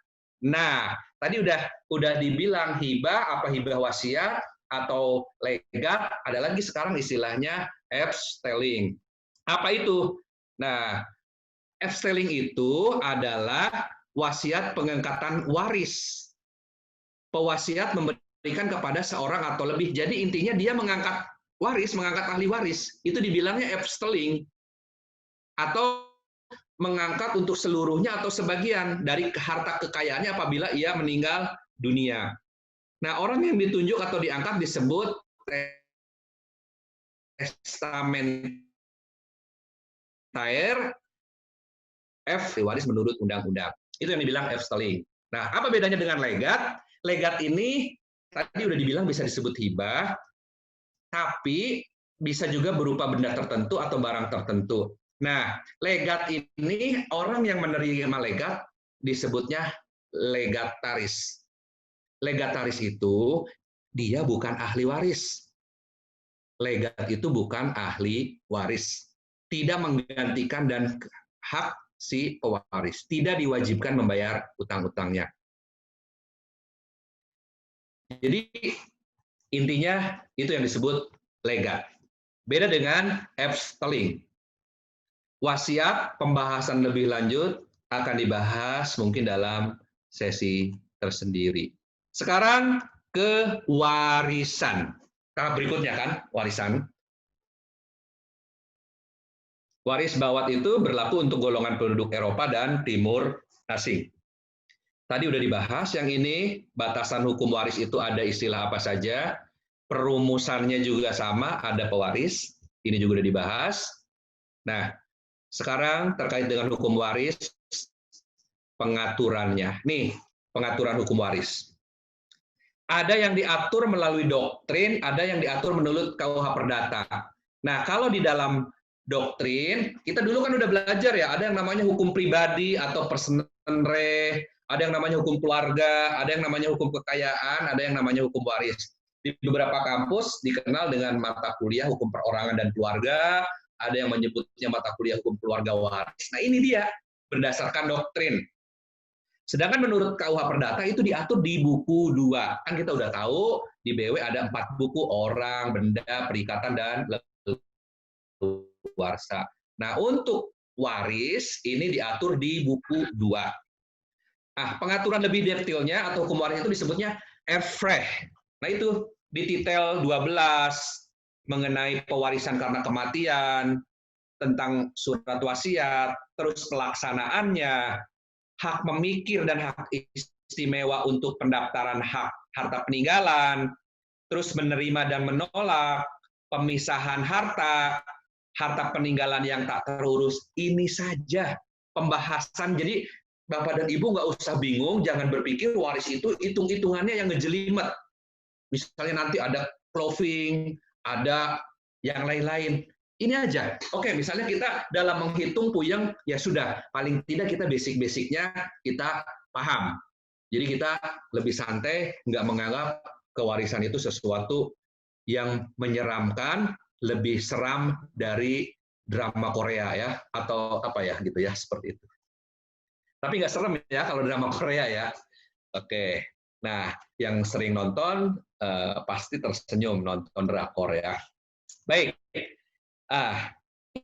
Nah, tadi udah dibilang hibah, apa hibah wasiat, atau legat, ada lagi sekarang istilahnya F-stelling. Apa itu? Nah, F-stelling itu adalah wasiat pengangkatan waris. Pewasiat memberikan kepada seorang atau lebih. Jadi intinya dia mengangkat waris, mengangkat ahli waris. Itu dibilangnya F-stelling. Atau mengangkat untuk seluruhnya atau sebagian dari harta kekayaannya apabila ia meninggal dunia. Nah, orang yang ditunjuk atau diangkat disebut testamentaire F waris menurut undang-undang. Itu yang dibilang F-stelling. Nah, apa bedanya dengan legat? Legat ini tadi udah dibilang bisa disebut hibah, tapi bisa juga berupa benda tertentu atau barang tertentu. Nah, legat ini orang yang menerima legat disebutnya legataris. Legataris itu dia bukan ahli waris. Legat itu bukan ahli waris. Tidak menggantikan dan hak si pewaris. Tidak diwajibkan membayar utang-utangnya. Jadi intinya itu yang disebut legat. Beda dengan F-stelling. Wasiat pembahasan lebih lanjut akan dibahas mungkin dalam sesi tersendiri. Sekarang ke warisan. Tahap berikutnya kan, warisan. Waris bawat itu berlaku untuk golongan penduduk Eropa dan Timur Asing. Tadi udah dibahas, yang ini batasan hukum waris itu ada istilah apa saja, perumusannya juga sama, ada pewaris, ini juga udah dibahas. Nah, sekarang terkait dengan hukum waris, pengaturannya. Nih, pengaturan hukum waris. Ada yang diatur melalui doktrin, ada yang diatur menurut KUH Perdata. Nah, kalau di dalam doktrin, kita dulu kan udah belajar ya, ada yang namanya hukum pribadi atau personal re, ada yang namanya hukum keluarga, ada yang namanya hukum kekayaan, ada yang namanya hukum waris. Di beberapa kampus dikenal dengan mata kuliah hukum perorangan dan keluarga, ada yang menyebutnya mata kuliah hukum keluarga waris. Nah, ini dia berdasarkan doktrin. Sedangkan menurut KUH Perdata itu diatur di buku 2. Kan kita udah tahu di BW ada 4 buku, orang, benda, perikatan, dan leluarsa. Nah, untuk waris ini diatur di buku 2. Nah, pengaturan lebih detailnya atau hukum waris itu disebutnya F-Freh. Nah, itu di detail 12 mengenai pewarisan karena kematian, tentang surat wasiat, terus pelaksanaannya, hak memikir dan hak istimewa untuk pendaftaran hak harta peninggalan, terus menerima dan menolak, pemisahan harta, harta peninggalan yang tak terurus. Ini saja pembahasan. Jadi Bapak dan Ibu nggak usah bingung, jangan berpikir waris itu hitung-hitungannya yang ngejelimet. Misalnya nanti ada cloving, ada yang lain-lain. Ini aja. Oke, misalnya kita dalam menghitung puyeng, ya sudah, paling tidak kita basic-basicnya kita paham. Jadi kita lebih santai, nggak menganggap kewarisan itu sesuatu yang menyeramkan, lebih seram dari drama Korea ya, atau apa ya gitu ya, seperti itu. Tapi nggak serem ya kalau drama Korea ya. Oke, nah yang sering nonton pasti tersenyum nonton drakor ya. Baik.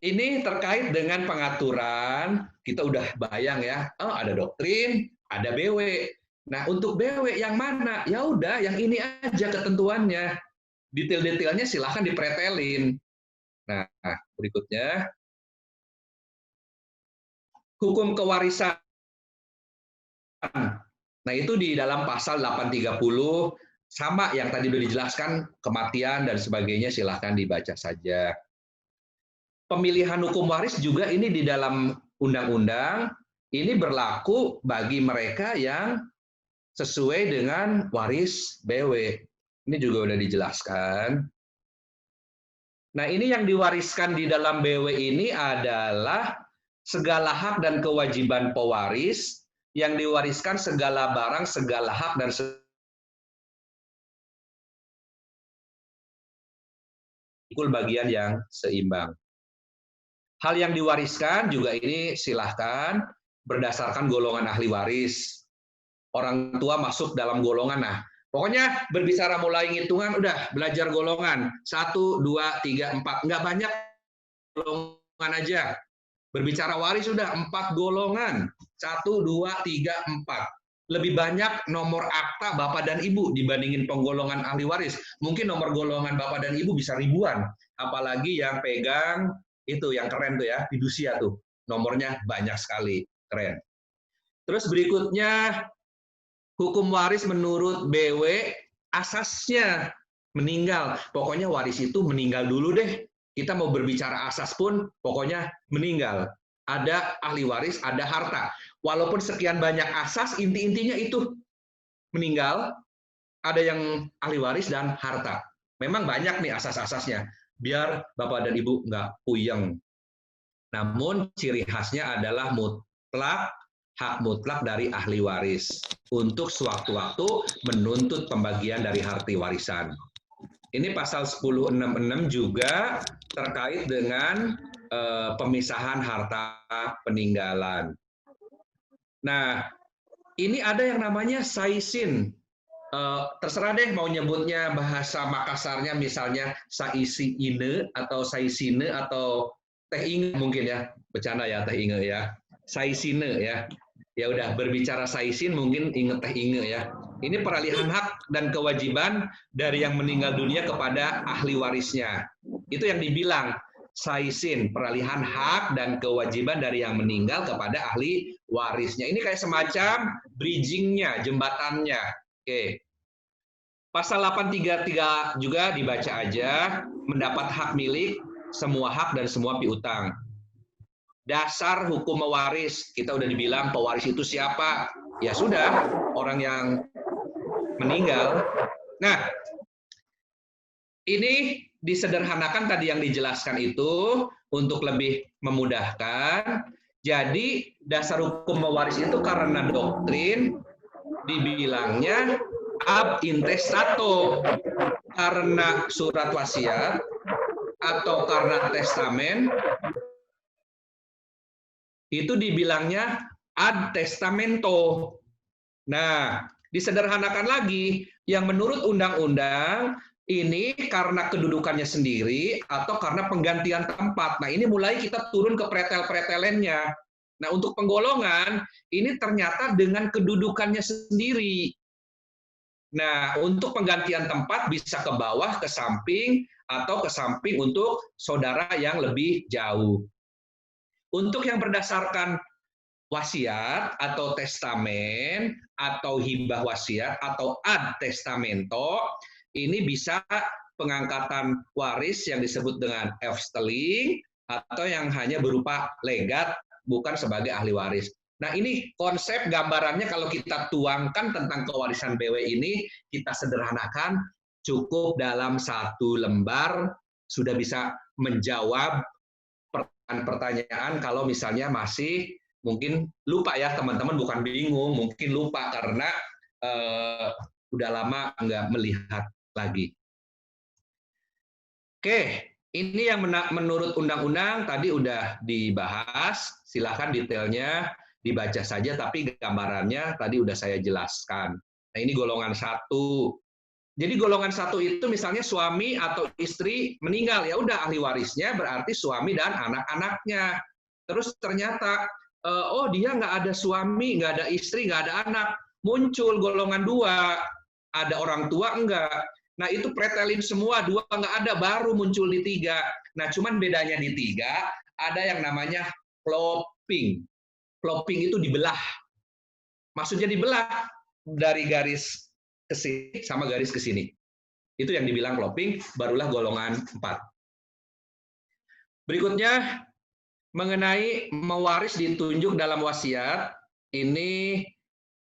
Ini terkait dengan pengaturan, kita udah bayang ya, oh ada doktrin, ada BW. Nah, untuk BW yang mana? Ya udah, yang ini aja ketentuannya. Detail-detailnya silahkan dipretelin. Nah, berikutnya. Hukum kewarisan. Nah, itu di dalam pasal 830, sama yang tadi sudah dijelaskan, kematian dan sebagainya silahkan dibaca saja. Pemilihan hukum waris juga ini di dalam undang-undang, ini berlaku bagi mereka yang sesuai dengan waris BW. Ini juga udah dijelaskan. Nah, ini yang diwariskan di dalam BW ini adalah segala hak dan kewajiban pewaris, yang diwariskan segala barang, segala hak, dan pikul bagian yang seimbang. Hal yang diwariskan juga ini silahkan berdasarkan golongan ahli waris. Orang tua masuk dalam golongan. Nah, pokoknya berbicara mulai hitungan, udah belajar golongan. 1, 2, 3, 4. Nggak banyak golongan aja. Berbicara waris sudah 4 golongan. 1, 2, 3, 4. Lebih banyak nomor akta Bapak dan Ibu dibandingin penggolongan ahli waris. Mungkin nomor golongan Bapak dan Ibu bisa ribuan. Apalagi yang pegang, itu yang keren tuh ya, fidusia tuh. Nomornya banyak sekali. Keren. Terus berikutnya, hukum waris menurut BW, asasnya meninggal. Pokoknya waris itu meninggal dulu deh. Kita mau berbicara asas pun, pokoknya meninggal. Ada ahli waris, ada harta. Walaupun sekian banyak asas, inti-intinya itu meninggal, ada yang ahli waris dan harta. Memang banyak nih asas-asasnya, biar Bapak dan Ibu nggak puyeng. Namun ciri khasnya adalah mutlak, hak mutlak dari ahli waris untuk sewaktu-waktu menuntut pembagian dari harta warisan. Ini pasal 1066 juga terkait dengan pemisahan harta peninggalan. Nah, ini ada yang namanya saisin. Terserah deh mau nyebutnya bahasa Makassarnya, misalnya saisi ine atau saisine atau teh inge mungkin ya, bercanda ya teh inge ya, saisine ya. Ya udah, berbicara saisin mungkin inget teh inge ya. Ini peralihan hak dan kewajiban dari yang meninggal dunia kepada ahli warisnya. Itu yang dibilang saisin, peralihan hak dan kewajiban dari yang meninggal kepada ahli warisnya. Ini kayak semacam bridging-nya, jembatannya. Oke. Pasal 833 juga dibaca aja, mendapat hak milik, semua hak dan semua piutang. Dasar hukum mewaris, kita udah dibilang pewaris itu siapa? Ya sudah, orang yang meninggal. Nah, ini disederhanakan tadi yang dijelaskan itu untuk lebih memudahkan. Jadi dasar hukum mewaris itu karena doktrin dibilangnya ab intestato, karena surat wasiat atau karena testamen, itu dibilangnya ad testamento. Nah, disederhanakan lagi, yang menurut undang-undang ini karena kedudukannya sendiri atau karena penggantian tempat. Nah, ini mulai kita turun ke pretel-pretelennya. Nah, untuk penggolongan, ini ternyata dengan kedudukannya sendiri. Nah, untuk penggantian tempat bisa ke bawah, ke samping, atau ke samping untuk saudara yang lebih jauh. Untuk yang berdasarkan wasiat atau testamen atau hibah wasiat atau ad testamento, ini bisa pengangkatan waris yang disebut dengan efsteling atau yang hanya berupa legat, bukan sebagai ahli waris. Nah, ini konsep gambarannya kalau kita tuangkan tentang kewarisan BW ini, kita sederhanakan, cukup dalam 1 lembar sudah bisa menjawab pertanyaan kalau misalnya masih mungkin lupa ya teman-teman, bukan bingung, mungkin lupa karena udah lama nggak melihat lagi. Oke, ini yang menurut undang-undang tadi udah dibahas, silahkan detailnya dibaca saja, tapi gambarannya tadi udah saya jelaskan. Nah, ini golongan 1. Jadi golongan 1 itu misalnya suami atau istri meninggal, ya udah ahli warisnya berarti suami dan anak-anaknya. Terus ternyata, oh dia nggak ada suami, nggak ada istri, nggak ada anak. Muncul golongan 2, ada orang tua enggak. Nah itu pretelin semua, 2 nggak ada, baru muncul di 3. Nah cuman bedanya di 3, ada yang namanya plopping. Plopping itu dibelah. Maksudnya dibelah dari garis ke sini sama garis ke sini. Itu yang dibilang plopping, barulah golongan 4. Berikutnya, mengenai mewaris ditunjuk dalam wasiat, ini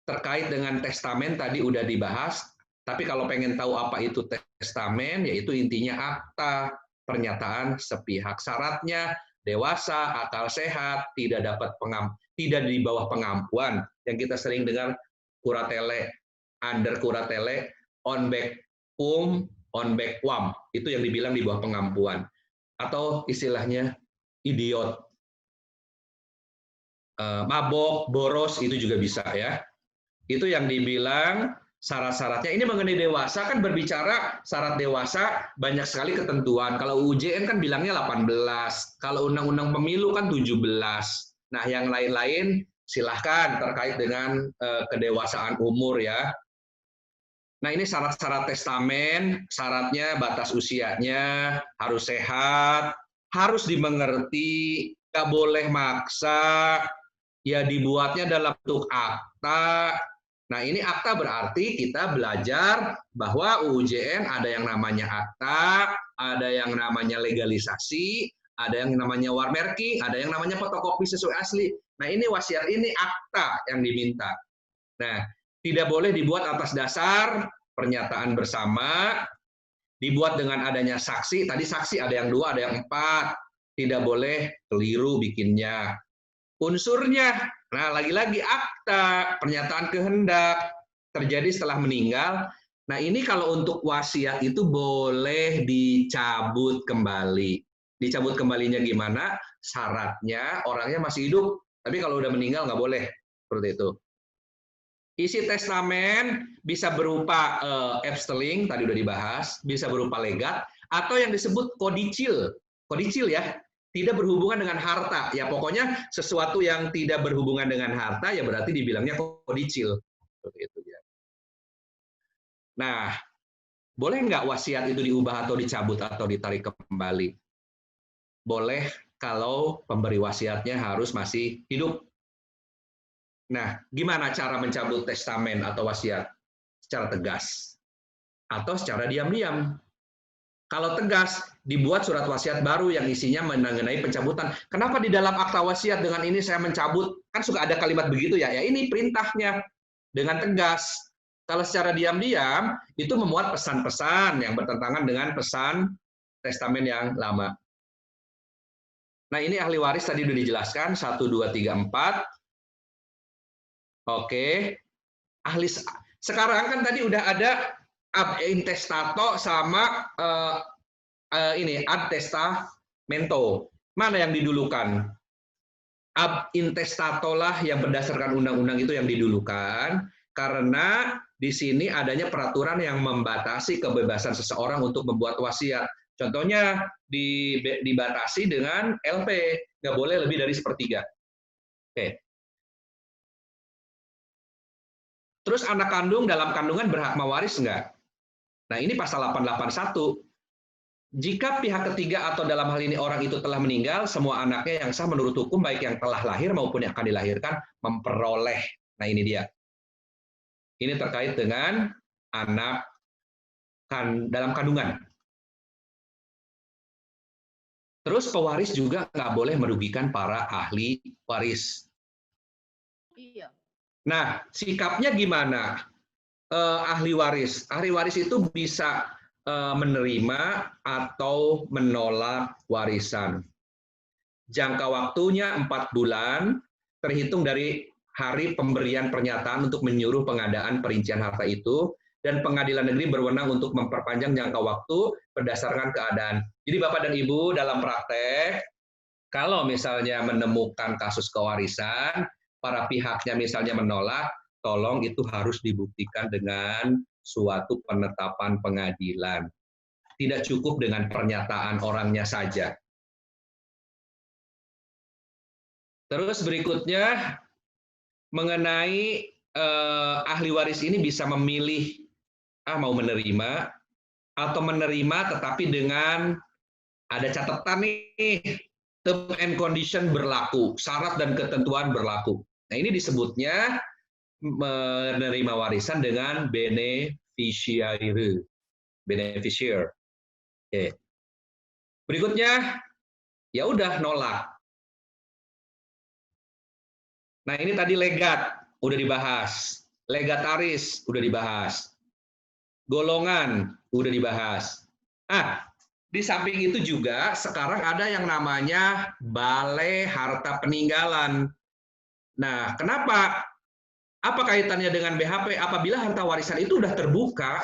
terkait dengan testamen tadi udah dibahas, tapi kalau pengen tahu apa itu testamen, yaitu intinya akta. pernyataan sepihak. Syaratnya dewasa, akal sehat, tidak di bawah pengampuan yang kita sering dengar kuratele, under kuratele, on back wam, itu yang dibilang di bawah pengampuan, atau istilahnya idiot, mabok, boros, itu juga bisa ya. Itu yang dibilang syarat-syaratnya. Ini mengenai dewasa, kan berbicara syarat dewasa banyak sekali ketentuan. Kalau UJN kan bilangnya 18, kalau undang-undang pemilu kan 17. Nah, yang lain-lain silahkan terkait dengan kedewasaan umur ya. Nah, ini syarat-syarat testamen, syaratnya batas usianya harus sehat, harus dimengerti, nggak boleh maksa, ya dibuatnya dalam bentuk akta. Nah, ini akta berarti kita belajar bahwa UJN ada yang namanya akta, ada yang namanya legalisasi, ada yang namanya warmerking, ada yang namanya fotokopi sesuai asli. Nah, ini wasiat ini akta yang diminta. Nah, tidak boleh dibuat atas dasar pernyataan bersama, dibuat dengan adanya saksi. Tadi saksi ada yang 2, ada yang 4. Tidak boleh keliru bikinnya. Unsurnya, nah lagi-lagi akta, pernyataan kehendak, terjadi setelah meninggal. Nah ini kalau untuk wasiat itu boleh dicabut kembali. Dicabut kembalinya gimana? Syaratnya orangnya masih hidup, tapi kalau udah meninggal nggak boleh. Seperti itu. Isi testamen bisa berupa absteling, tadi udah dibahas, bisa berupa legat, atau yang disebut kodicil. Kodicil ya, tidak berhubungan dengan harta. Ya pokoknya sesuatu yang tidak berhubungan dengan harta ya berarti dibilangnya kodicil. Seperti itu ya. Nah, boleh nggak wasiat itu diubah atau dicabut atau ditarik kembali? Boleh kalau pemberi wasiatnya harus masih hidup. Nah, gimana cara mencabut testamen atau wasiat? Secara tegas atau secara diam-diam. Kalau tegas, dibuat surat wasiat baru yang isinya mengenai pencabutan. Kenapa di dalam akta wasiat dengan ini saya mencabut? Kan suka ada kalimat begitu ya. Ya ini perintahnya dengan tegas. Kalau secara diam-diam, itu memuat pesan-pesan yang bertentangan dengan pesan testamen yang lama. Nah ini ahli waris tadi sudah dijelaskan, 1, 2, 3, 4. Oke, ahli sekarang kan tadi udah ada ab intestato sama ini ad testamento. Mana yang didulukan? Ab intestato lah yang berdasarkan undang-undang itu yang didulukan, karena di sini adanya peraturan yang membatasi kebebasan seseorang untuk membuat wasiat. Contohnya dibatasi dengan LP, nggak boleh lebih dari 1/3. Oke. Terus anak kandung dalam kandungan berhak mewaris enggak? Nah, ini pasal 881. Jika pihak ketiga atau dalam hal ini orang itu telah meninggal, semua anaknya yang sah menurut hukum, baik yang telah lahir maupun yang akan dilahirkan, memperoleh. Nah, ini dia. Ini terkait dengan anak dalam kandungan. Terus pewaris juga nggak boleh merugikan para ahli waris. Iya. Nah, sikapnya gimana? Ahli waris. Ahli waris itu bisa menerima atau menolak warisan. Jangka waktunya 4 bulan, terhitung dari hari pemberian pernyataan untuk menyuruh pengadaan perincian harta itu, dan pengadilan negeri berwenang untuk memperpanjang jangka waktu berdasarkan keadaan. Jadi Bapak dan Ibu dalam praktek, kalau misalnya menemukan kasus kewarisan, para pihaknya misalnya menolak, tolong itu harus dibuktikan dengan suatu penetapan pengadilan. Tidak cukup dengan pernyataan orangnya saja. Terus berikutnya, mengenai ahli waris ini bisa memilih mau menerima atau menerima tetapi dengan ada catatan nih, term and condition berlaku, syarat dan ketentuan berlaku. Nah ini disebutnya menerima warisan dengan beneficiary. Oke. Berikutnya, ya udah nolak. Nah ini tadi legat, udah dibahas. Legataris, udah dibahas. Golongan, udah dibahas. Di samping itu juga sekarang ada yang namanya Balai Harta Peninggalan. Nah, kenapa? Apa kaitannya dengan BHP? Apabila harta warisan itu sudah terbuka,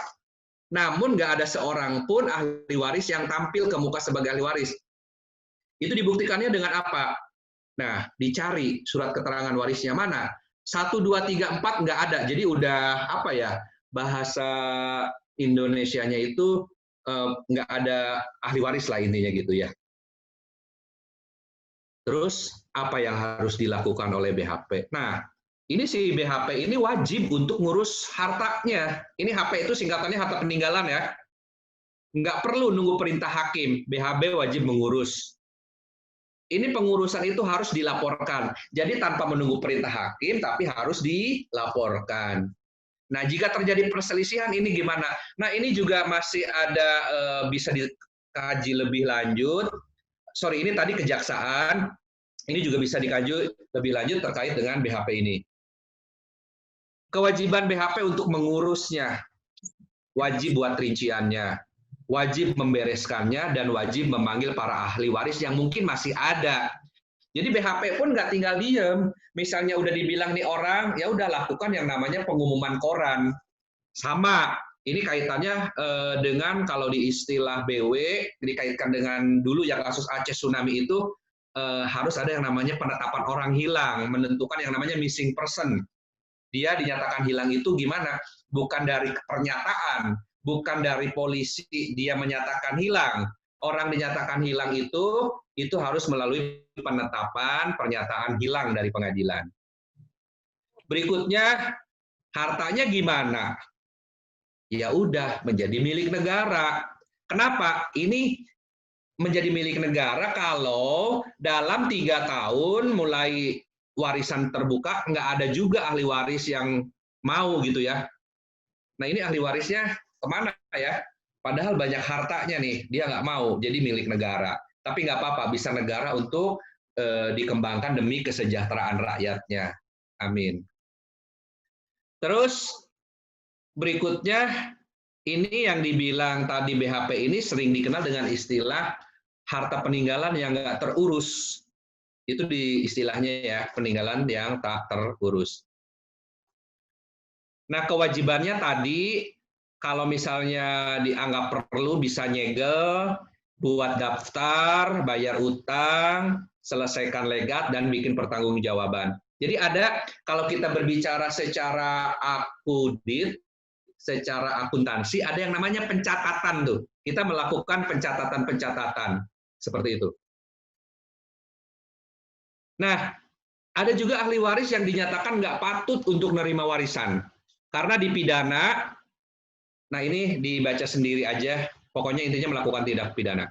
namun nggak ada seorang pun ahli waris yang tampil ke muka sebagai ahli waris. Itu dibuktikannya dengan apa? Nah, dicari surat keterangan warisnya mana. 1, 2, 3, 4 nggak ada. Jadi udah apa ya, bahasa Indonesianya itu nggak ada ahli waris lah intinya gitu ya. Terus apa yang harus dilakukan oleh BHP? Nah, ini si BHP ini wajib untuk ngurus hartanya. Ini HP itu singkatannya harta peninggalan ya. Nggak perlu nunggu perintah hakim, BHP wajib mengurus. Ini pengurusan itu harus dilaporkan. Jadi tanpa menunggu perintah hakim, tapi harus dilaporkan. Nah, jika terjadi perselisihan ini gimana? Nah, ini juga masih ada bisa dikaji lebih lanjut. Sorry, ini tadi kejaksaan. Ini juga bisa dikaji lebih lanjut terkait dengan BHP ini. Kewajiban BHP untuk mengurusnya, wajib buat rinciannya, wajib membereskannya, dan wajib memanggil para ahli waris yang mungkin masih ada. Jadi BHP pun nggak tinggal diem. Misalnya udah dibilang nih orang, ya udah lakukan yang namanya pengumuman koran. Sama, ini kaitannya dengan kalau di istilah BW, dikaitkan dengan dulu yang kasus Aceh tsunami itu, harus ada yang namanya penetapan orang hilang, menentukan yang namanya missing person. Dia dinyatakan hilang itu gimana? Bukan dari pernyataan, bukan dari polisi dia menyatakan hilang. Orang dinyatakan hilang itu harus melalui penetapan pernyataan hilang dari pengadilan. Berikutnya, hartanya gimana? Ya udah, menjadi milik negara. Kenapa? Ini menjadi milik negara kalau dalam 3 tahun mulai warisan terbuka, nggak ada juga ahli waris yang mau gitu ya. Nah ini ahli warisnya kemana ya? Padahal banyak hartanya nih, dia nggak mau, jadi milik negara. Tapi nggak apa-apa, bisa negara untuk dikembangkan demi kesejahteraan rakyatnya. Amin. Terus berikutnya, ini yang dibilang tadi BHP ini sering dikenal dengan istilah harta peninggalan yang nggak terurus. Itu di istilahnya ya, peninggalan yang tak terurus. Nah, kewajibannya tadi, kalau misalnya dianggap perlu bisa nyegel, buat daftar, bayar utang, selesaikan legat, dan bikin pertanggungjawaban. Jadi ada, kalau kita berbicara secara akudit, secara akuntansi, ada yang namanya pencatatan tuh. Kita melakukan pencatatan-pencatatan, seperti itu. Nah, ada juga ahli waris yang dinyatakan nggak patut untuk menerima warisan. Karena dipidana, nah ini dibaca sendiri aja, pokoknya intinya melakukan tindak pidana.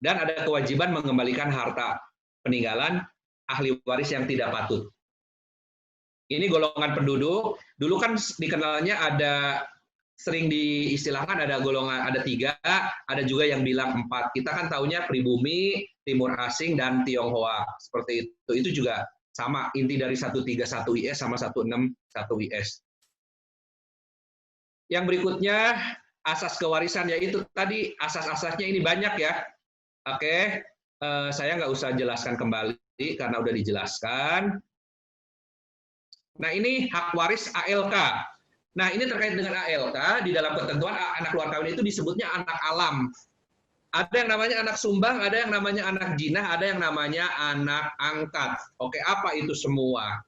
Dan ada kewajiban mengembalikan harta peninggalan ahli waris yang tidak patut. Ini golongan penduduk, dulu kan dikenalnya ada, sering diistilahkan ada golongan, ada 3, ada juga yang bilang 4. Kita kan taunya pribumi, Timur Asing, dan Tionghoa. Seperti itu. Itu juga sama, inti dari 131 IS sama 161 IS. Yang berikutnya, asas kewarisan, yaitu tadi asas-asasnya ini banyak ya. Oke, saya nggak usah jelaskan kembali, karena udah dijelaskan. Nah ini hak waris ALK. Nah ini terkait dengan ALK, di dalam ketentuan anak luar kawin itu disebutnya anak alam. Ada yang namanya anak sumbang, ada yang namanya anak jinah, ada yang namanya anak angkat. Oke, apa itu semua?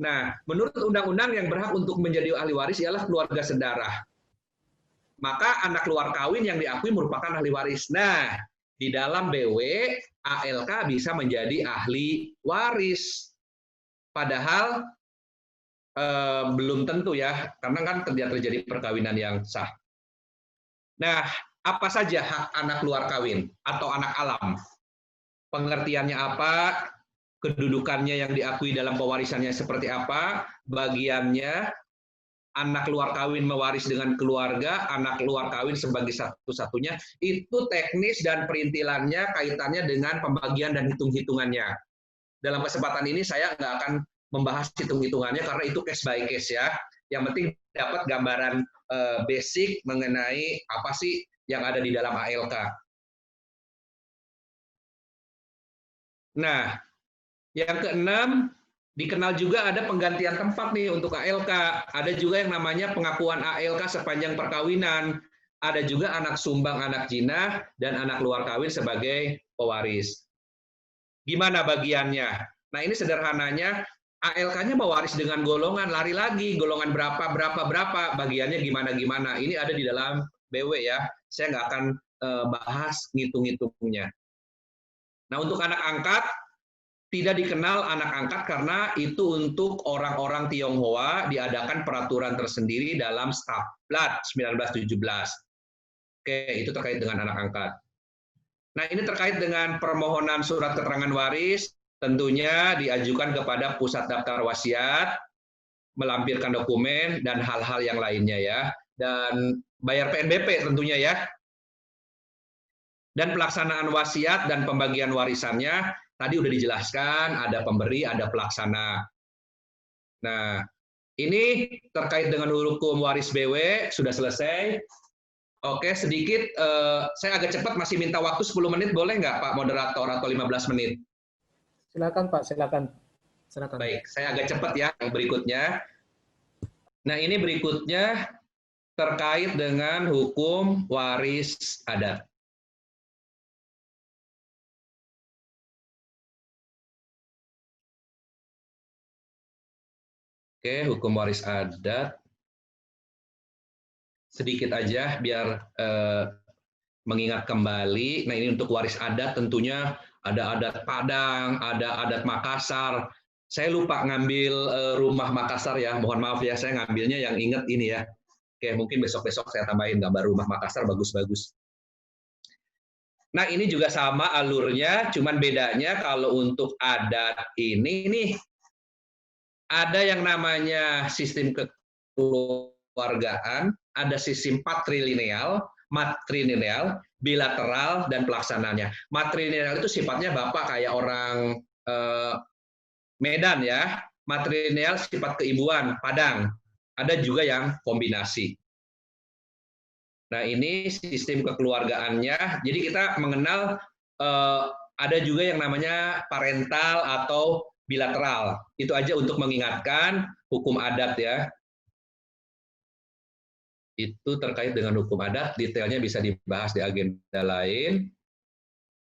Nah, menurut undang-undang yang berhak untuk menjadi ahli waris ialah keluarga sedarah. Maka anak luar kawin yang diakui merupakan ahli waris. Nah, di dalam BW, ALK bisa menjadi ahli waris. Padahal belum tentu ya, karena kan terjadi perkawinan yang sah. Nah, apa saja hak anak luar kawin atau anak alam? Pengertiannya apa? Kedudukannya yang diakui dalam pewarisannya seperti apa, bagiannya, anak luar kawin mewaris dengan keluarga, anak luar kawin sebagai satu-satunya, itu teknis dan perintilannya kaitannya dengan pembagian dan hitung-hitungannya. Dalam kesempatan ini saya nggak akan membahas hitung-hitungannya karena itu case by case ya. Yang penting dapat gambaran basic mengenai apa sih yang ada di dalam ALK. Nah, yang keenam, dikenal juga ada penggantian tempat nih untuk ALK. Ada juga yang namanya pengakuan ALK sepanjang perkawinan. Ada juga anak sumbang, anak jinah, dan anak luar kawin sebagai pewaris. Gimana bagiannya? Nah, ini sederhananya, ALK-nya mewaris dengan golongan, lari lagi, golongan berapa, bagiannya gimana. Ini ada di dalam BW ya, saya nggak akan bahas ngitung-ngitungnya. Nah, untuk anak angkat, tidak dikenal anak angkat karena itu untuk orang-orang Tionghoa diadakan peraturan tersendiri dalam Stablat 1917. Oke, itu terkait dengan anak angkat. Nah, ini terkait dengan permohonan surat keterangan waris, tentunya diajukan kepada Pusat Daftar Wasiat, melampirkan dokumen, dan hal-hal yang lainnya ya. Dan bayar PNBP tentunya ya. Dan pelaksanaan wasiat dan pembagian warisannya, tadi udah dijelaskan, ada pemberi, ada pelaksana. Nah, ini terkait dengan hukum waris BW, sudah selesai. Oke, sedikit, saya agak cepat, masih minta waktu 10 menit, boleh nggak Pak Moderator, atau 15 menit? Silakan Pak, silakan. Baik, saya agak cepat ya, yang berikutnya. Nah, ini berikutnya terkait dengan hukum waris adat. Oke, hukum waris adat. Sedikit aja biar mengingat kembali. Nah, ini untuk waris adat tentunya ada adat Padang, ada adat Makassar. Saya lupa ngambil rumah Makassar ya, mohon maaf ya, saya ngambilnya yang inget ini ya. Oke, mungkin besok-besok saya tambahin gambar rumah Makassar, bagus-bagus. Nah, ini juga sama alurnya, cuman bedanya kalau untuk adat ini nih, ada yang namanya sistem kekeluargaan, ada sistem patrilineal, matrilineal, bilateral, dan pelaksananya. Matrilineal itu sifatnya Bapak kayak orang Medan ya, matrilineal sifat keibuan, Padang. Ada juga yang kombinasi. Nah, ini sistem kekeluargaannya. Jadi kita mengenal ada juga yang namanya parental atau bilateral. Itu aja untuk mengingatkan hukum adat ya. Itu terkait dengan hukum adat, detailnya bisa dibahas di agenda lain.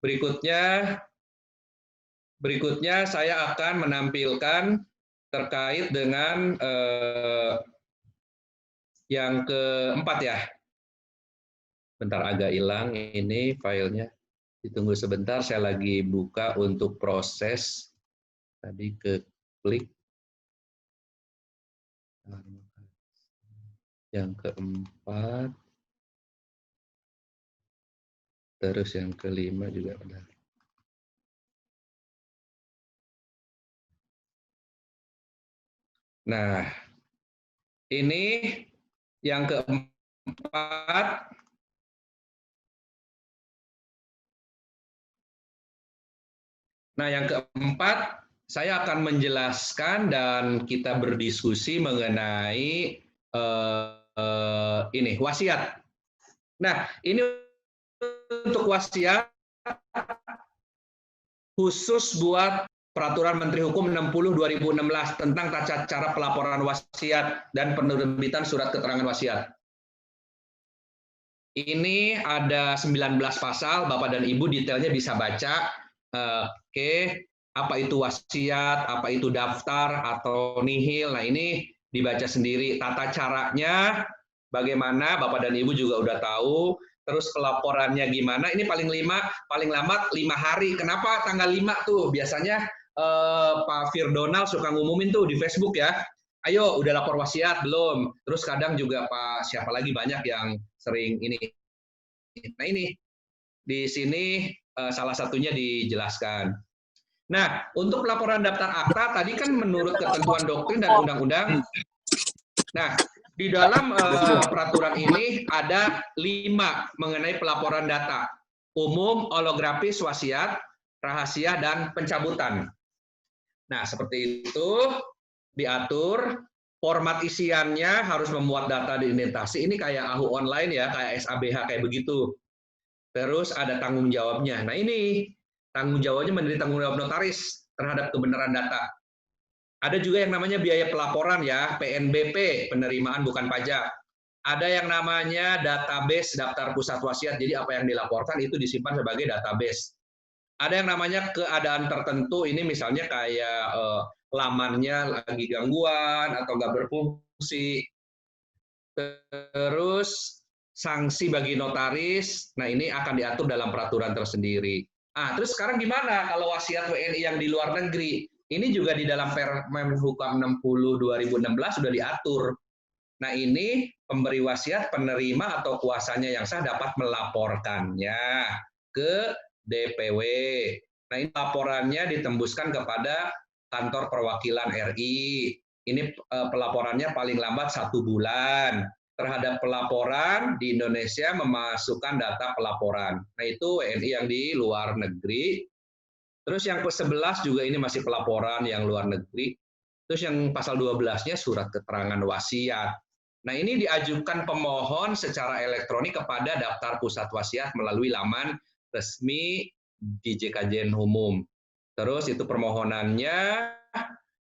Berikutnya saya akan menampilkan terkait dengan yang keempat ya. Bentar, agak hilang ini filenya. Ditunggu sebentar, saya lagi buka untuk proses. Tadi ke klik. Yang keempat. Terus yang kelima juga ada. Nah, ini yang keempat. Nah, yang keempat, saya akan menjelaskan dan kita berdiskusi mengenai ini, wasiat. Nah, ini untuk wasiat khusus buat Peraturan Menteri Hukum 60/2016 tentang tata cara pelaporan wasiat dan penerbitan surat keterangan wasiat. Ini ada 19 pasal, Bapak dan Ibu detailnya bisa baca. Oke, apa itu wasiat, apa itu daftar atau nihil. Nah, ini dibaca sendiri. Tata caranya bagaimana, Bapak dan Ibu juga udah tahu. Terus pelaporannya gimana? Ini paling lama 5 hari. Kenapa tanggal 5 tuh? Biasanya Pak Firdonal suka ngumumin tuh di Facebook ya. Ayo, udah lapor wasiat belum? Terus kadang juga Pak siapa lagi banyak yang sering ini. Nah, ini di sini salah satunya dijelaskan. Nah, untuk pelaporan daftar akta tadi kan menurut ketentuan doktrin dan undang-undang. Nah, di dalam peraturan ini ada 5 mengenai pelaporan data. Umum, holografis, wasiat, rahasia, dan pencabutan. Nah, seperti itu diatur. Format isiannya harus memuat data diidentasi. Ini kayak AHU online ya, kayak SABH kayak begitu. Terus ada tanggung jawabnya. Nah, ini tanggung jawabnya menjadi tanggung jawab notaris terhadap kebenaran data. Ada juga yang namanya biaya pelaporan ya, PNBP, penerimaan bukan pajak. Ada yang namanya database daftar pusat wasiat, jadi apa yang dilaporkan itu disimpan sebagai database. Ada yang namanya keadaan tertentu, ini misalnya kayak lamannya lagi gangguan atau nggak berfungsi. Terus sanksi bagi notaris, nah ini akan diatur dalam peraturan tersendiri. Terus sekarang gimana kalau wasiat WNI yang di luar negeri? Ini juga di dalam Permen Hukam 60 2016 sudah diatur. Nah ini pemberi wasiat, penerima atau kuasanya yang sah dapat melaporkannya ke DPW. Nah ini laporannya ditembuskan kepada kantor perwakilan RI. Ini pelaporannya paling lambat 1 bulan. Terhadap pelaporan di Indonesia memasukkan data pelaporan. Nah itu WNI yang di luar negeri. Terus yang ke-11 juga ini masih pelaporan yang luar negeri. Terus yang pasal 12-nya surat keterangan wasiat. Nah ini diajukan pemohon secara elektronik kepada daftar pusat wasiat melalui laman resmi di JKJN Umum. Terus itu permohonannya,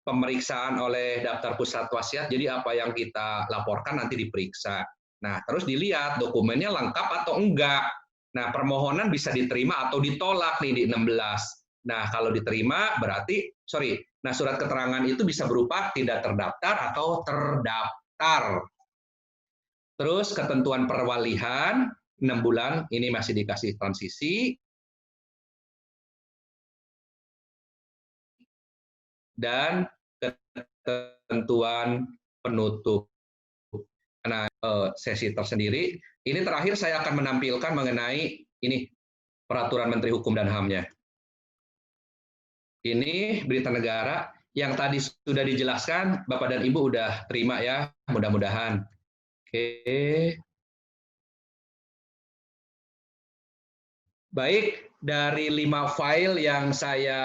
pemeriksaan oleh daftar pusat wasiat, jadi apa yang kita laporkan nanti diperiksa. Nah terus dilihat dokumennya lengkap atau enggak. Nah permohonan bisa diterima atau ditolak nih di 16. Nah, kalau diterima berarti, surat keterangan itu bisa berupa tidak terdaftar atau terdaftar. Terus ketentuan perwalihan, 6 bulan, ini masih dikasih transisi. Dan ketentuan penutup. Nah, sesi tersendiri, ini terakhir saya akan menampilkan mengenai ini, Peraturan Menteri Hukum dan HAM-nya. Ini berita negara yang tadi sudah dijelaskan, Bapak dan Ibu udah terima ya, mudah-mudahan. Oke. Baik, dari 5 file yang saya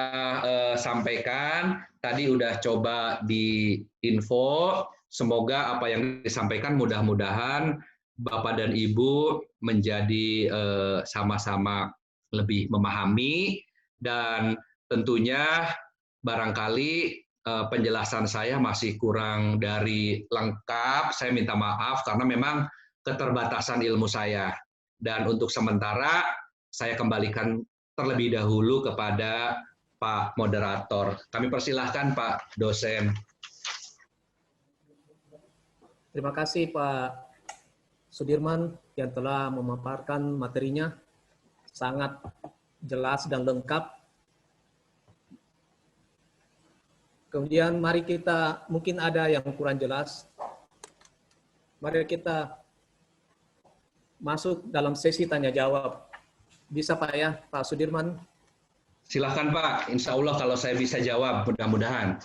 sampaikan, tadi udah coba di info, semoga apa yang disampaikan mudah-mudahan Bapak dan Ibu menjadi sama-sama lebih memahami, dan tentunya barangkali penjelasan saya masih kurang dari lengkap, saya minta maaf karena memang keterbatasan ilmu saya. Dan untuk sementara, saya kembalikan terlebih dahulu kepada Pak Moderator. Kami persilahkan Pak Dosen. Terima kasih Pak Sudirman yang telah memaparkan materinya sangat jelas dan lengkap. Kemudian mari kita, mungkin ada yang kurang jelas, mari kita masuk dalam sesi tanya jawab. Bisa Pak ya, Pak Sudirman? Silakan Pak, insya Allah kalau saya bisa jawab, mudah-mudahan.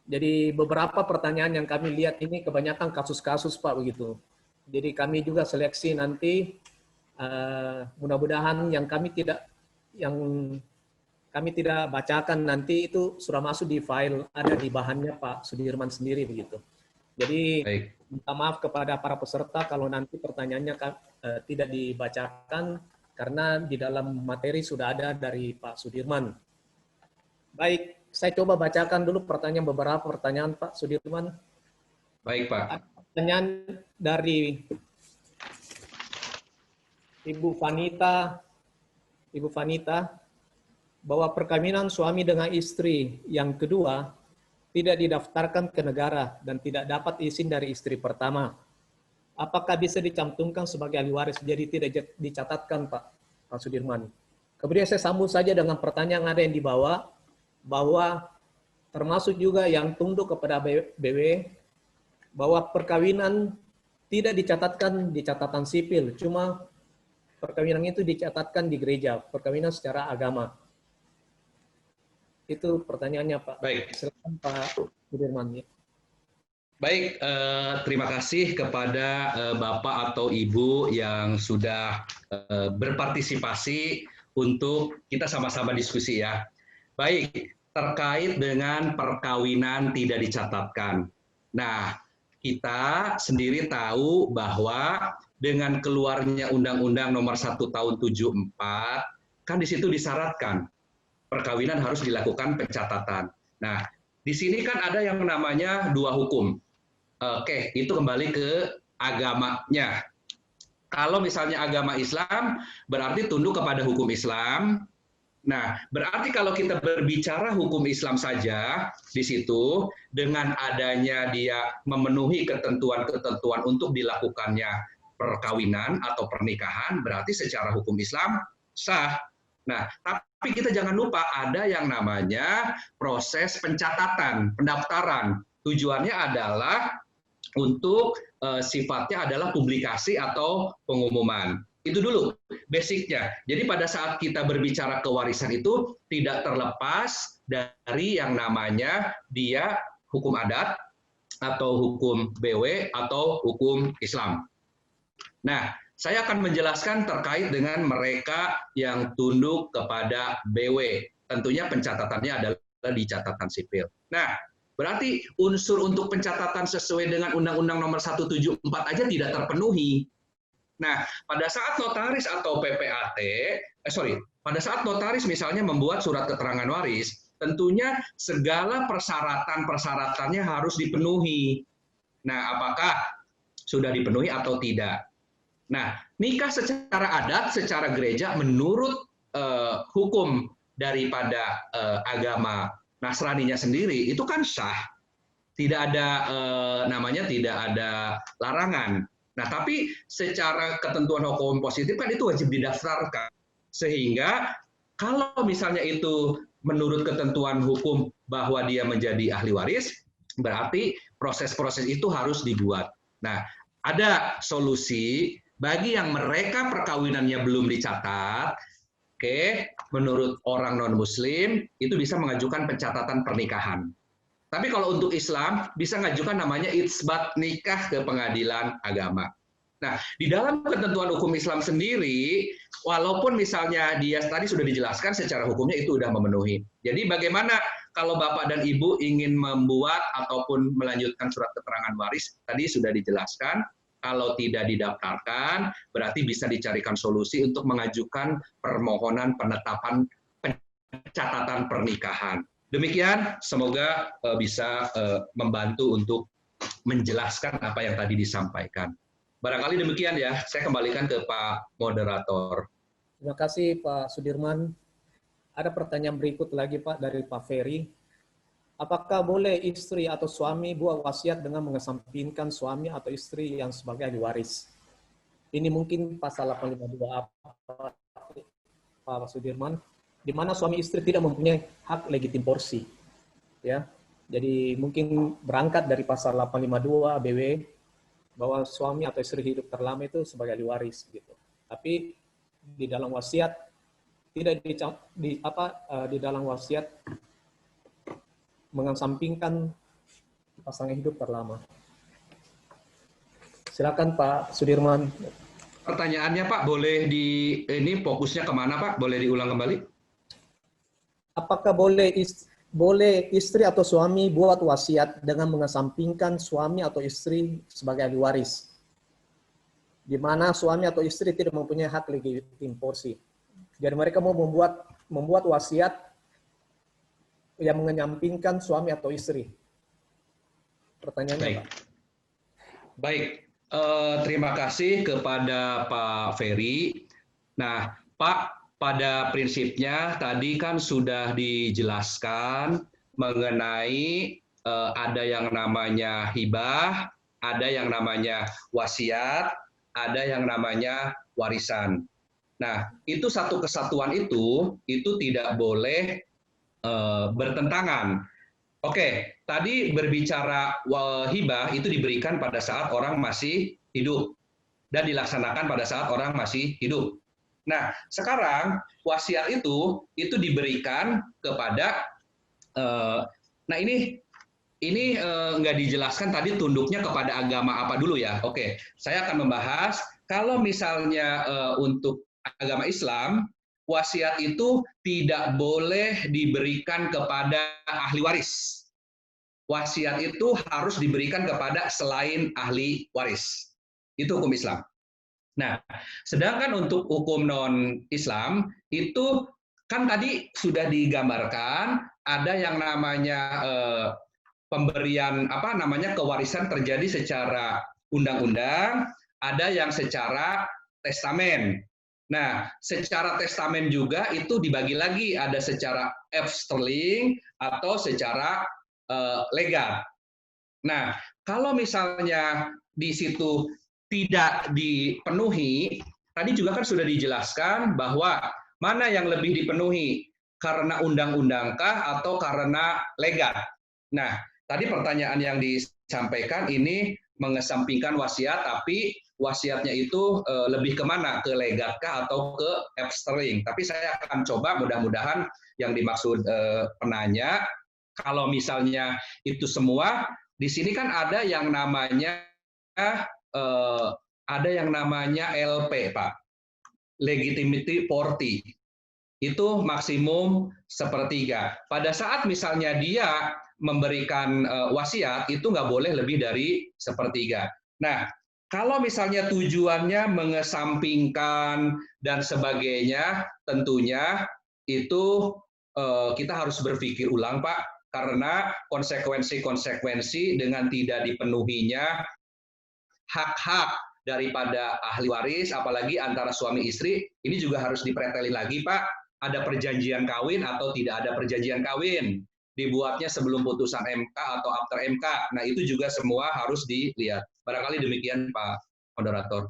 Jadi beberapa pertanyaan yang kami lihat ini kebanyakan kasus-kasus Pak begitu. Jadi kami juga seleksi nanti, mudah-mudahan yang kami tidak bacakan nanti itu sudah masuk di file, ada di bahannya Pak Sudirman sendiri begitu. Jadi minta maaf kepada para peserta kalau nanti pertanyaannya tidak dibacakan karena di dalam materi sudah ada dari Pak Sudirman. Baik, saya coba bacakan dulu beberapa pertanyaan Pak Sudirman. Baik Pak. Pertanyaan dari Ibu Vanita, bahwa perkawinan suami dengan istri yang kedua tidak didaftarkan ke negara dan tidak dapat izin dari istri pertama. Apakah bisa dicantumkan sebagai ahli waris? Jadi tidak dicatatkan Pak Sudirman. Kemudian saya sambung saja dengan pertanyaan ada yang dibawa, bahwa termasuk juga yang tunduk kepada BW, bahwa perkawinan tidak dicatatkan di catatan sipil, cuma perkawinan itu dicatatkan di gereja, perkawinan secara agama. Itu pertanyaannya Pak. Baik. Silakan Pak Sudirman. Baik, terima kasih kepada Bapak atau Ibu yang sudah berpartisipasi untuk kita sama-sama diskusi ya. Baik, terkait dengan perkawinan tidak dicatatkan. Nah, kita sendiri tahu bahwa dengan keluarnya Undang-Undang Nomor 1 Tahun 74 kan di situ disyaratkan perkawinan harus dilakukan pencatatan. Nah, di sini kan ada yang namanya dua hukum. Oke, itu kembali ke agamanya. Kalau misalnya agama Islam, berarti tunduk kepada hukum Islam. Nah, berarti kalau kita berbicara hukum Islam saja, di situ, dengan adanya dia memenuhi ketentuan-ketentuan untuk dilakukannya perkawinan atau pernikahan, berarti secara hukum Islam sah. Nah, tapi kita jangan lupa ada yang namanya proses pencatatan, pendaftaran. Tujuannya adalah untuk sifatnya adalah publikasi atau pengumuman. Itu dulu basicnya. Jadi pada saat kita berbicara kewarisan itu tidak terlepas dari yang namanya dia hukum adat atau hukum BW atau hukum Islam. Nah, saya akan menjelaskan terkait dengan mereka yang tunduk kepada BW. Tentunya pencatatannya adalah di catatan sipil. Nah, berarti unsur untuk pencatatan sesuai dengan Undang-Undang Nomor 174 aja tidak terpenuhi. Nah, pada saat notaris atau PPAT, pada saat notaris misalnya membuat surat keterangan waris, tentunya segala persyaratan-persyaratannya harus dipenuhi. Nah, apakah sudah dipenuhi atau tidak? Nah, nikah secara adat, secara gereja menurut hukum daripada agama Nasraninya sendiri itu kan sah, tidak ada tidak ada larangan. Nah, tapi secara ketentuan hukum positif kan itu wajib didaftarkan, sehingga kalau misalnya itu menurut ketentuan hukum bahwa dia menjadi ahli waris, berarti proses-proses itu harus dibuat. Nah, ada solusi bagi yang mereka perkawinannya belum dicatat. Oke, menurut orang non-Muslim itu bisa mengajukan pencatatan pernikahan. Tapi kalau untuk Islam bisa mengajukan namanya itsbat nikah ke pengadilan agama. Nah, di dalam ketentuan hukum Islam sendiri, walaupun misalnya dia tadi sudah dijelaskan secara hukumnya itu sudah memenuhi. Jadi bagaimana kalau Bapak dan Ibu ingin membuat ataupun melanjutkan surat keterangan waris, tadi sudah dijelaskan. Kalau tidak didaftarkan, berarti bisa dicarikan solusi untuk mengajukan permohonan penetapan pencatatan pernikahan. Demikian, semoga bisa membantu untuk menjelaskan apa yang tadi disampaikan. Barangkali demikian ya, saya kembalikan ke Pak Moderator. Terima kasih Pak Sudirman. Ada pertanyaan berikut lagi Pak dari Pak Ferry. Apakah boleh istri atau suami buat wasiat dengan mengesampingkan suami atau istri yang sebagai ahli waris? Ini mungkin pasal 852 Pak Sudirman, di mana suami istri tidak mempunyai hak legitim porsi. Ya. Jadi mungkin berangkat dari pasal 852 BW bahwa suami atau istri hidup terlama itu sebagai ahli waris gitu. Tapi di dalam wasiat tidak di dalam wasiat mengesampingkan pasangan hidup terlama. Silakan Pak Sudirman. Pertanyaannya Pak, boleh ini fokusnya kemana Pak? Boleh diulang kembali? Apakah boleh istri atau suami buat wasiat dengan mengesampingkan suami atau istri sebagai ahli waris, di mana suami atau istri tidak mempunyai hak legitim porsi. Jadi mereka mau membuat wasiat yang menyampingkan suami atau istri. Pertanyaannya, Pak. Baik, terima kasih kepada Pak Ferry. Nah, Pak, pada prinsipnya tadi kan sudah dijelaskan mengenai ada yang namanya hibah, ada yang namanya wasiat, ada yang namanya warisan. Nah, itu satu kesatuan itu tidak boleh bertentangan. Oke, tadi berbicara hibah itu diberikan pada saat orang masih hidup dan dilaksanakan pada saat orang masih hidup. Nah, sekarang wasiat itu diberikan kepada nah ini nggak dijelaskan tadi tunduknya kepada agama apa dulu ya. Oke, saya akan membahas kalau misalnya untuk agama Islam, wasiat itu tidak boleh diberikan kepada ahli waris. Wasiat itu harus diberikan kepada selain ahli waris. Itu hukum Islam. Nah, sedangkan untuk hukum non-Islam itu kan tadi sudah digambarkan ada yang namanya pemberian kewarisan terjadi secara undang-undang, ada yang secara testamen. Nah, secara testamen juga itu dibagi lagi, ada secara sterling atau secara legal. Nah, kalau misalnya di situ tidak dipenuhi, tadi juga kan sudah dijelaskan bahwa mana yang lebih dipenuhi, karena undang-undangkah atau karena legal. Nah, tadi pertanyaan yang disampaikan ini mengesampingkan wasiat, tapi wasiatnya itu lebih kemana? Ke legatkah atau ke sterling? Tapi saya akan coba, mudah-mudahan yang dimaksud penanya, kalau misalnya itu semua, di sini kan ada yang namanya LP, Pak, legitimity 40. Itu maksimum sepertiga. Pada saat misalnya dia memberikan wasiat, itu nggak boleh lebih dari sepertiga. Nah, kalau misalnya tujuannya mengesampingkan dan sebagainya, tentunya itu kita harus berpikir ulang, Pak, karena konsekuensi-konsekuensi dengan tidak dipenuhinya hak-hak daripada ahli waris, apalagi antara suami istri, ini juga harus dipretelin lagi, Pak. Ada perjanjian kawin atau tidak ada perjanjian kawin. Dibuatnya sebelum putusan MK atau after MK. Nah, itu juga semua harus dilihat. Barangkali demikian, Pak Moderator.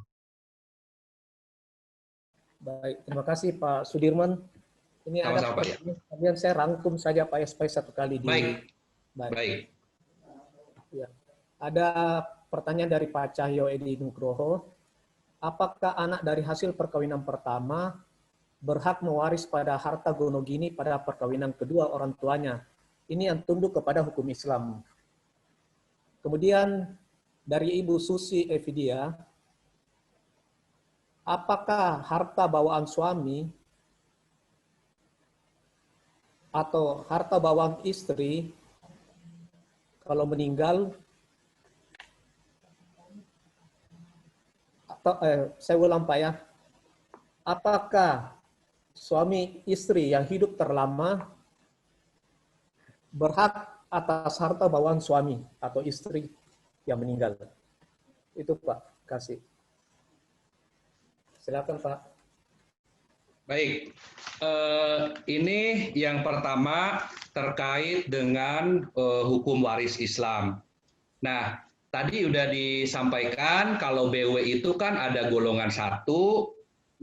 Baik, terima kasih Pak Sudirman. Ini Sama-sama, ada Pak, ya. kemudian saya rangkum saja Pak supaya satu kali di. Baik. Ya. Ada pertanyaan dari Pak Cahyo Edi Nugroho. Apakah anak dari hasil perkawinan pertama berhak mewaris pada harta gonogini pada perkawinan kedua orang tuanya? Ini yang tunduk kepada hukum Islam. Kemudian dari Ibu Susi Evidia, apakah harta bawaan suami atau harta bawaan istri kalau meninggal, atau saya ulang Pak ya, apakah suami istri yang hidup terlama berhak atas harta bawaan suami atau istri yang meninggal? Itu Pak, kasih. Silakan Pak. Baik, ini yang pertama terkait dengan hukum waris Islam. Nah, tadi sudah disampaikan kalau BW itu kan ada golongan 1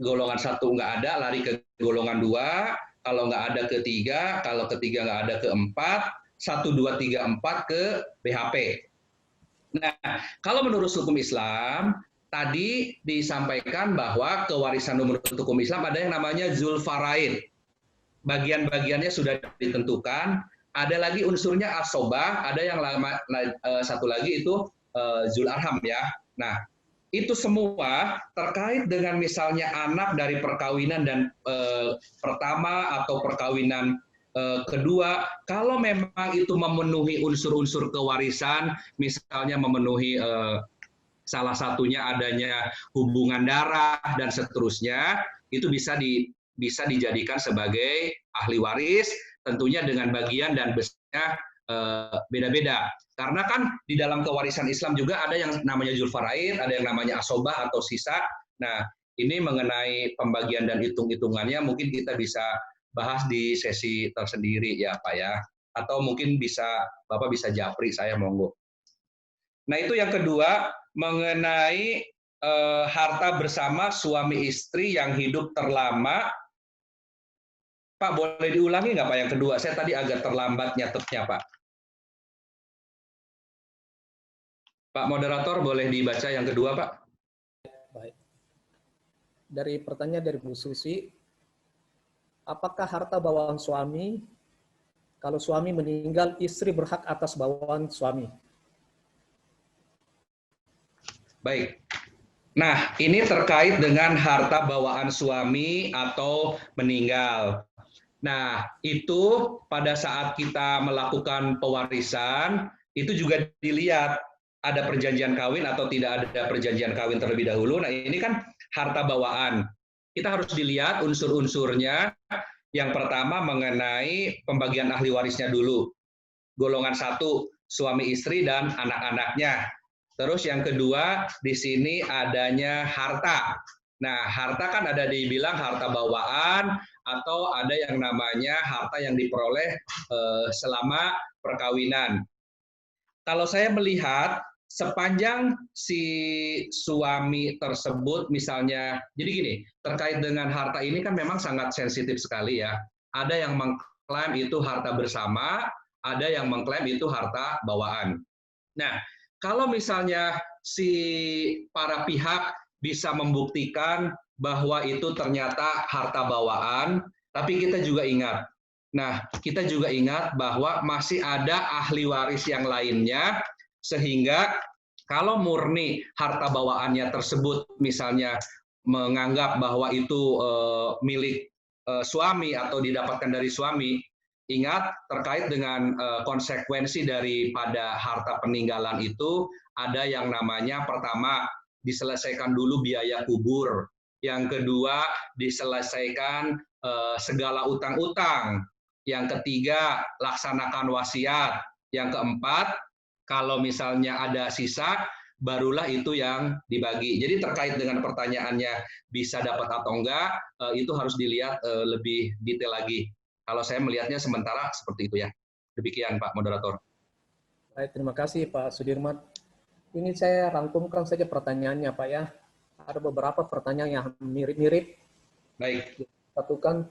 nggak ada, lari ke golongan 2, kalau nggak ada ke 3, kalau ketiga nggak ada ke 4, 1, 2, 3, 4 ke BHP. Nah, kalau menurut hukum Islam, tadi disampaikan bahwa kewarisan menurut hukum Islam ada yang namanya zulfaraid. Bagian-bagiannya sudah ditentukan. Ada lagi unsurnya asobah, ada yang satu lagi itu zul arham ya. Nah, itu semua terkait dengan misalnya anak dari perkawinan dan pertama atau perkawinan kedua, kalau memang itu memenuhi unsur-unsur kewarisan, misalnya memenuhi salah satunya adanya hubungan darah dan seterusnya, itu bisa dijadikan sebagai ahli waris, tentunya dengan bagian dan besarnya beda-beda. Karena kan di dalam kewarisan Islam juga ada yang namanya zulfaraid, ada yang namanya asobah atau sisa. Nah, ini mengenai pembagian dan hitung-hitungannya mungkin kita bisa bahas di sesi tersendiri ya Pak ya. Atau mungkin Bapak bisa japri saya, monggo. Nah, itu yang kedua, mengenai harta bersama suami istri yang hidup terlama. Pak, boleh diulangi nggak Pak yang kedua? Saya tadi agak terlambat nyatetnya Pak. Pak Moderator, boleh dibaca yang kedua Pak? Baik. Dari pertanyaan dari Bu Susi, apakah harta bawaan suami, kalau suami meninggal, istri berhak atas bawaan suami? Baik. Nah, ini terkait dengan harta bawaan suami atau meninggal. Nah, itu pada saat kita melakukan pewarisan, itu juga dilihat ada perjanjian kawin atau tidak ada perjanjian kawin terlebih dahulu. Nah, ini kan harta bawaan. Kita harus dilihat unsur-unsurnya. Yang pertama mengenai pembagian ahli warisnya dulu. Golongan 1, suami istri dan anak-anaknya. Terus yang kedua, di sini adanya harta. Nah, harta kan ada dibilang harta bawaan atau ada yang namanya harta yang diperoleh selama perkawinan. Kalau saya melihat sepanjang si suami tersebut misalnya, jadi gini, terkait dengan harta ini kan memang sangat sensitif sekali ya. Ada yang mengklaim itu harta bersama, ada yang mengklaim itu harta bawaan. Nah, kalau misalnya si para pihak bisa membuktikan bahwa itu ternyata harta bawaan, tapi kita juga ingat. Nah, kita juga ingat bahwa masih ada ahli waris yang lainnya, sehingga kalau murni harta bawaannya tersebut misalnya menganggap bahwa itu milik suami atau didapatkan dari suami, ingat terkait dengan konsekuensi daripada harta peninggalan itu ada yang namanya pertama diselesaikan dulu biaya kubur, yang kedua diselesaikan segala utang-utang, yang ketiga laksanakan wasiat, yang keempat kalau misalnya ada sisa barulah itu yang dibagi. Jadi terkait dengan pertanyaannya bisa dapat atau enggak, itu harus dilihat lebih detail lagi. Kalau saya melihatnya sementara seperti itu ya. Demikian Pak Moderator. Baik, terima kasih Pak Sudirman. Ini saya rangkumkan saja pertanyaannya Pak ya. Ada beberapa pertanyaan yang mirip-mirip. Baik. Satukan,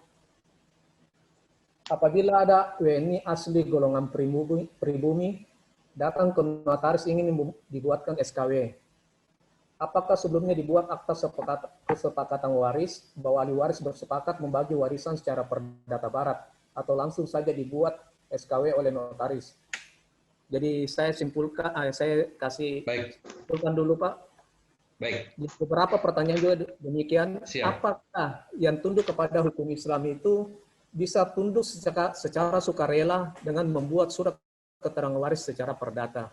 apabila ada WNI asli golongan pribumi datang ke notaris ingin dibuatkan SKW, apakah sebelumnya dibuat akta kesepakatan waris bahwa ahli waris bersepakat membagi warisan secara perdata barat atau langsung saja dibuat SKW oleh notaris? Jadi saya simpulkan, saya kasih simpulkan dulu Pak. Baik. Beberapa pertanyaan juga demikian. Siap. Apakah yang tunduk kepada hukum Islam itu bisa tunduk secara sukarela dengan membuat surat keterangan waris secara perdata?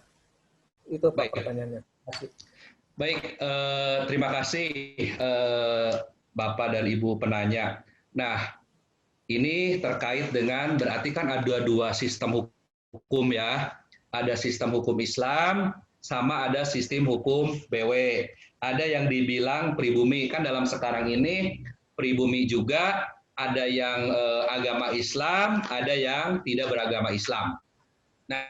Itu Pak pertanyaannya. Baik, terima kasih Bapak dan Ibu penanya. Nah, ini terkait dengan berarti kan ada dua sistem hukum ya. Ada sistem hukum Islam sama ada sistem hukum BW. Ada yang dibilang pribumi, kan dalam sekarang ini pribumi juga ada yang agama Islam, ada yang tidak beragama Islam. Nah,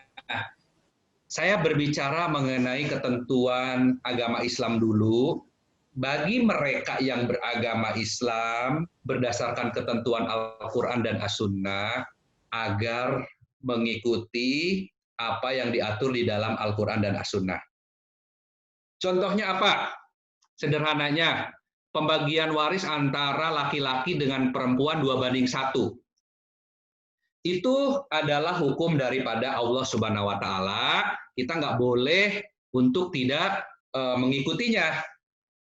saya berbicara mengenai ketentuan agama Islam dulu. Bagi mereka yang beragama Islam berdasarkan ketentuan Al-Quran dan As-Sunnah agar mengikuti apa yang diatur di dalam Al-Quran dan As-Sunnah. Contohnya apa? Sederhananya, pembagian waris antara laki-laki dengan perempuan 2:1. Itu adalah hukum daripada Allah Subhanahu wa Ta'ala. Kita nggak boleh untuk tidak mengikutinya.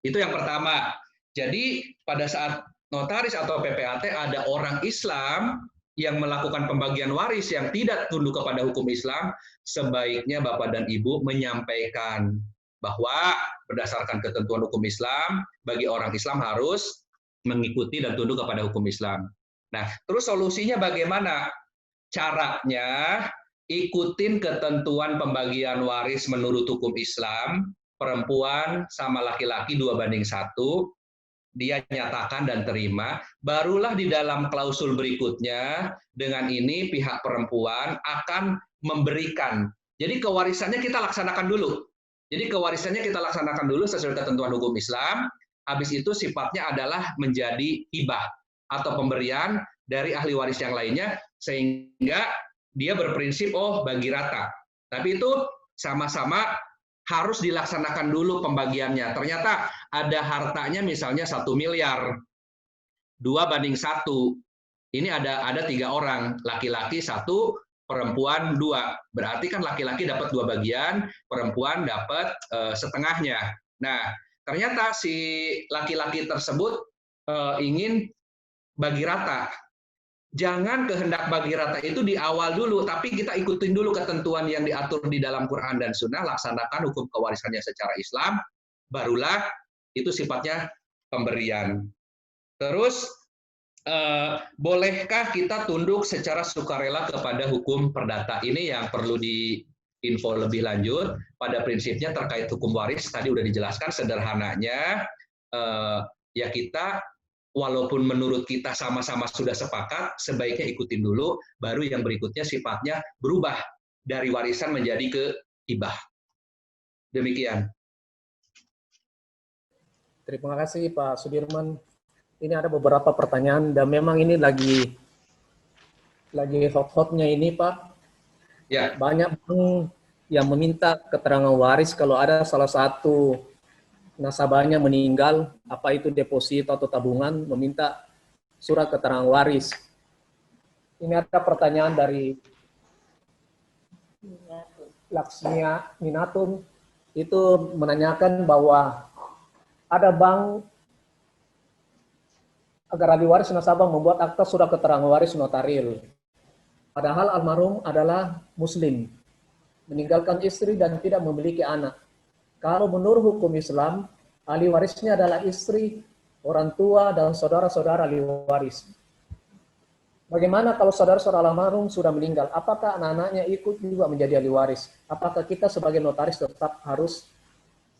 Itu yang pertama. Jadi pada saat notaris atau PPAT ada orang Islam yang melakukan pembagian waris yang tidak tunduk kepada hukum Islam, sebaiknya Bapak dan Ibu menyampaikan bahwa berdasarkan ketentuan hukum Islam, bagi orang Islam harus mengikuti dan tunduk kepada hukum Islam. Nah, terus solusinya bagaimana? Caranya, ikutin ketentuan pembagian waris menurut hukum Islam, perempuan sama laki-laki 2:1, dia nyatakan dan terima, barulah di dalam klausul berikutnya, dengan ini pihak perempuan akan memberikan. Jadi kewarisannya kita laksanakan dulu. Jadi kewarisannya kita laksanakan dulu sesuai ketentuan hukum Islam, habis itu sifatnya adalah menjadi hibah atau pemberian dari ahli waris yang lainnya, sehingga dia berprinsip, oh bagi rata. Tapi itu sama-sama harus dilaksanakan dulu pembagiannya. Ternyata ada hartanya misalnya 1 miliar, 2:1. Ini ada 3 orang, laki-laki 1, perempuan 2. Berarti kan laki-laki dapat 2 bagian, perempuan dapat setengahnya. Nah, ternyata si laki-laki tersebut ingin bagi rata. Jangan kehendak bagi rata itu di awal dulu, tapi kita ikutin dulu ketentuan yang diatur di dalam Quran dan Sunnah, laksanakan hukum kewarisannya secara Islam, barulah itu sifatnya pemberian. Terus bolehkah kita tunduk secara sukarela kepada hukum perdata? Ini yang perlu diinfo lebih lanjut. Pada prinsipnya terkait hukum waris tadi udah dijelaskan sederhananya, ya kita walaupun menurut kita sama-sama sudah sepakat, sebaiknya ikutin dulu, baru yang berikutnya sifatnya berubah dari warisan menjadi ke hibah. Demikian. Terima kasih Pak Sudirman. Ini ada beberapa pertanyaan dan memang ini lagi hot-hotnya ini Pak. Ya. Banyak yang meminta keterangan waris kalau ada salah satu nasabahnya meninggal, apa itu deposito atau tabungan, meminta surat keterangan waris. Ini ada pertanyaan dari Laksmia Minatum, itu menanyakan bahwa ada bank agar ahli waris nasabah membuat akta surat keterangan waris notaril. Padahal almarhum adalah muslim, meninggalkan istri dan tidak memiliki anak. Kalau menurut hukum Islam, ahli warisnya adalah istri, orang tua, dan saudara-saudara ahli waris. Bagaimana kalau saudara-saudara almarhum sudah meninggal? Apakah anak-anaknya ikut juga menjadi ahli waris? Apakah kita sebagai notaris tetap harus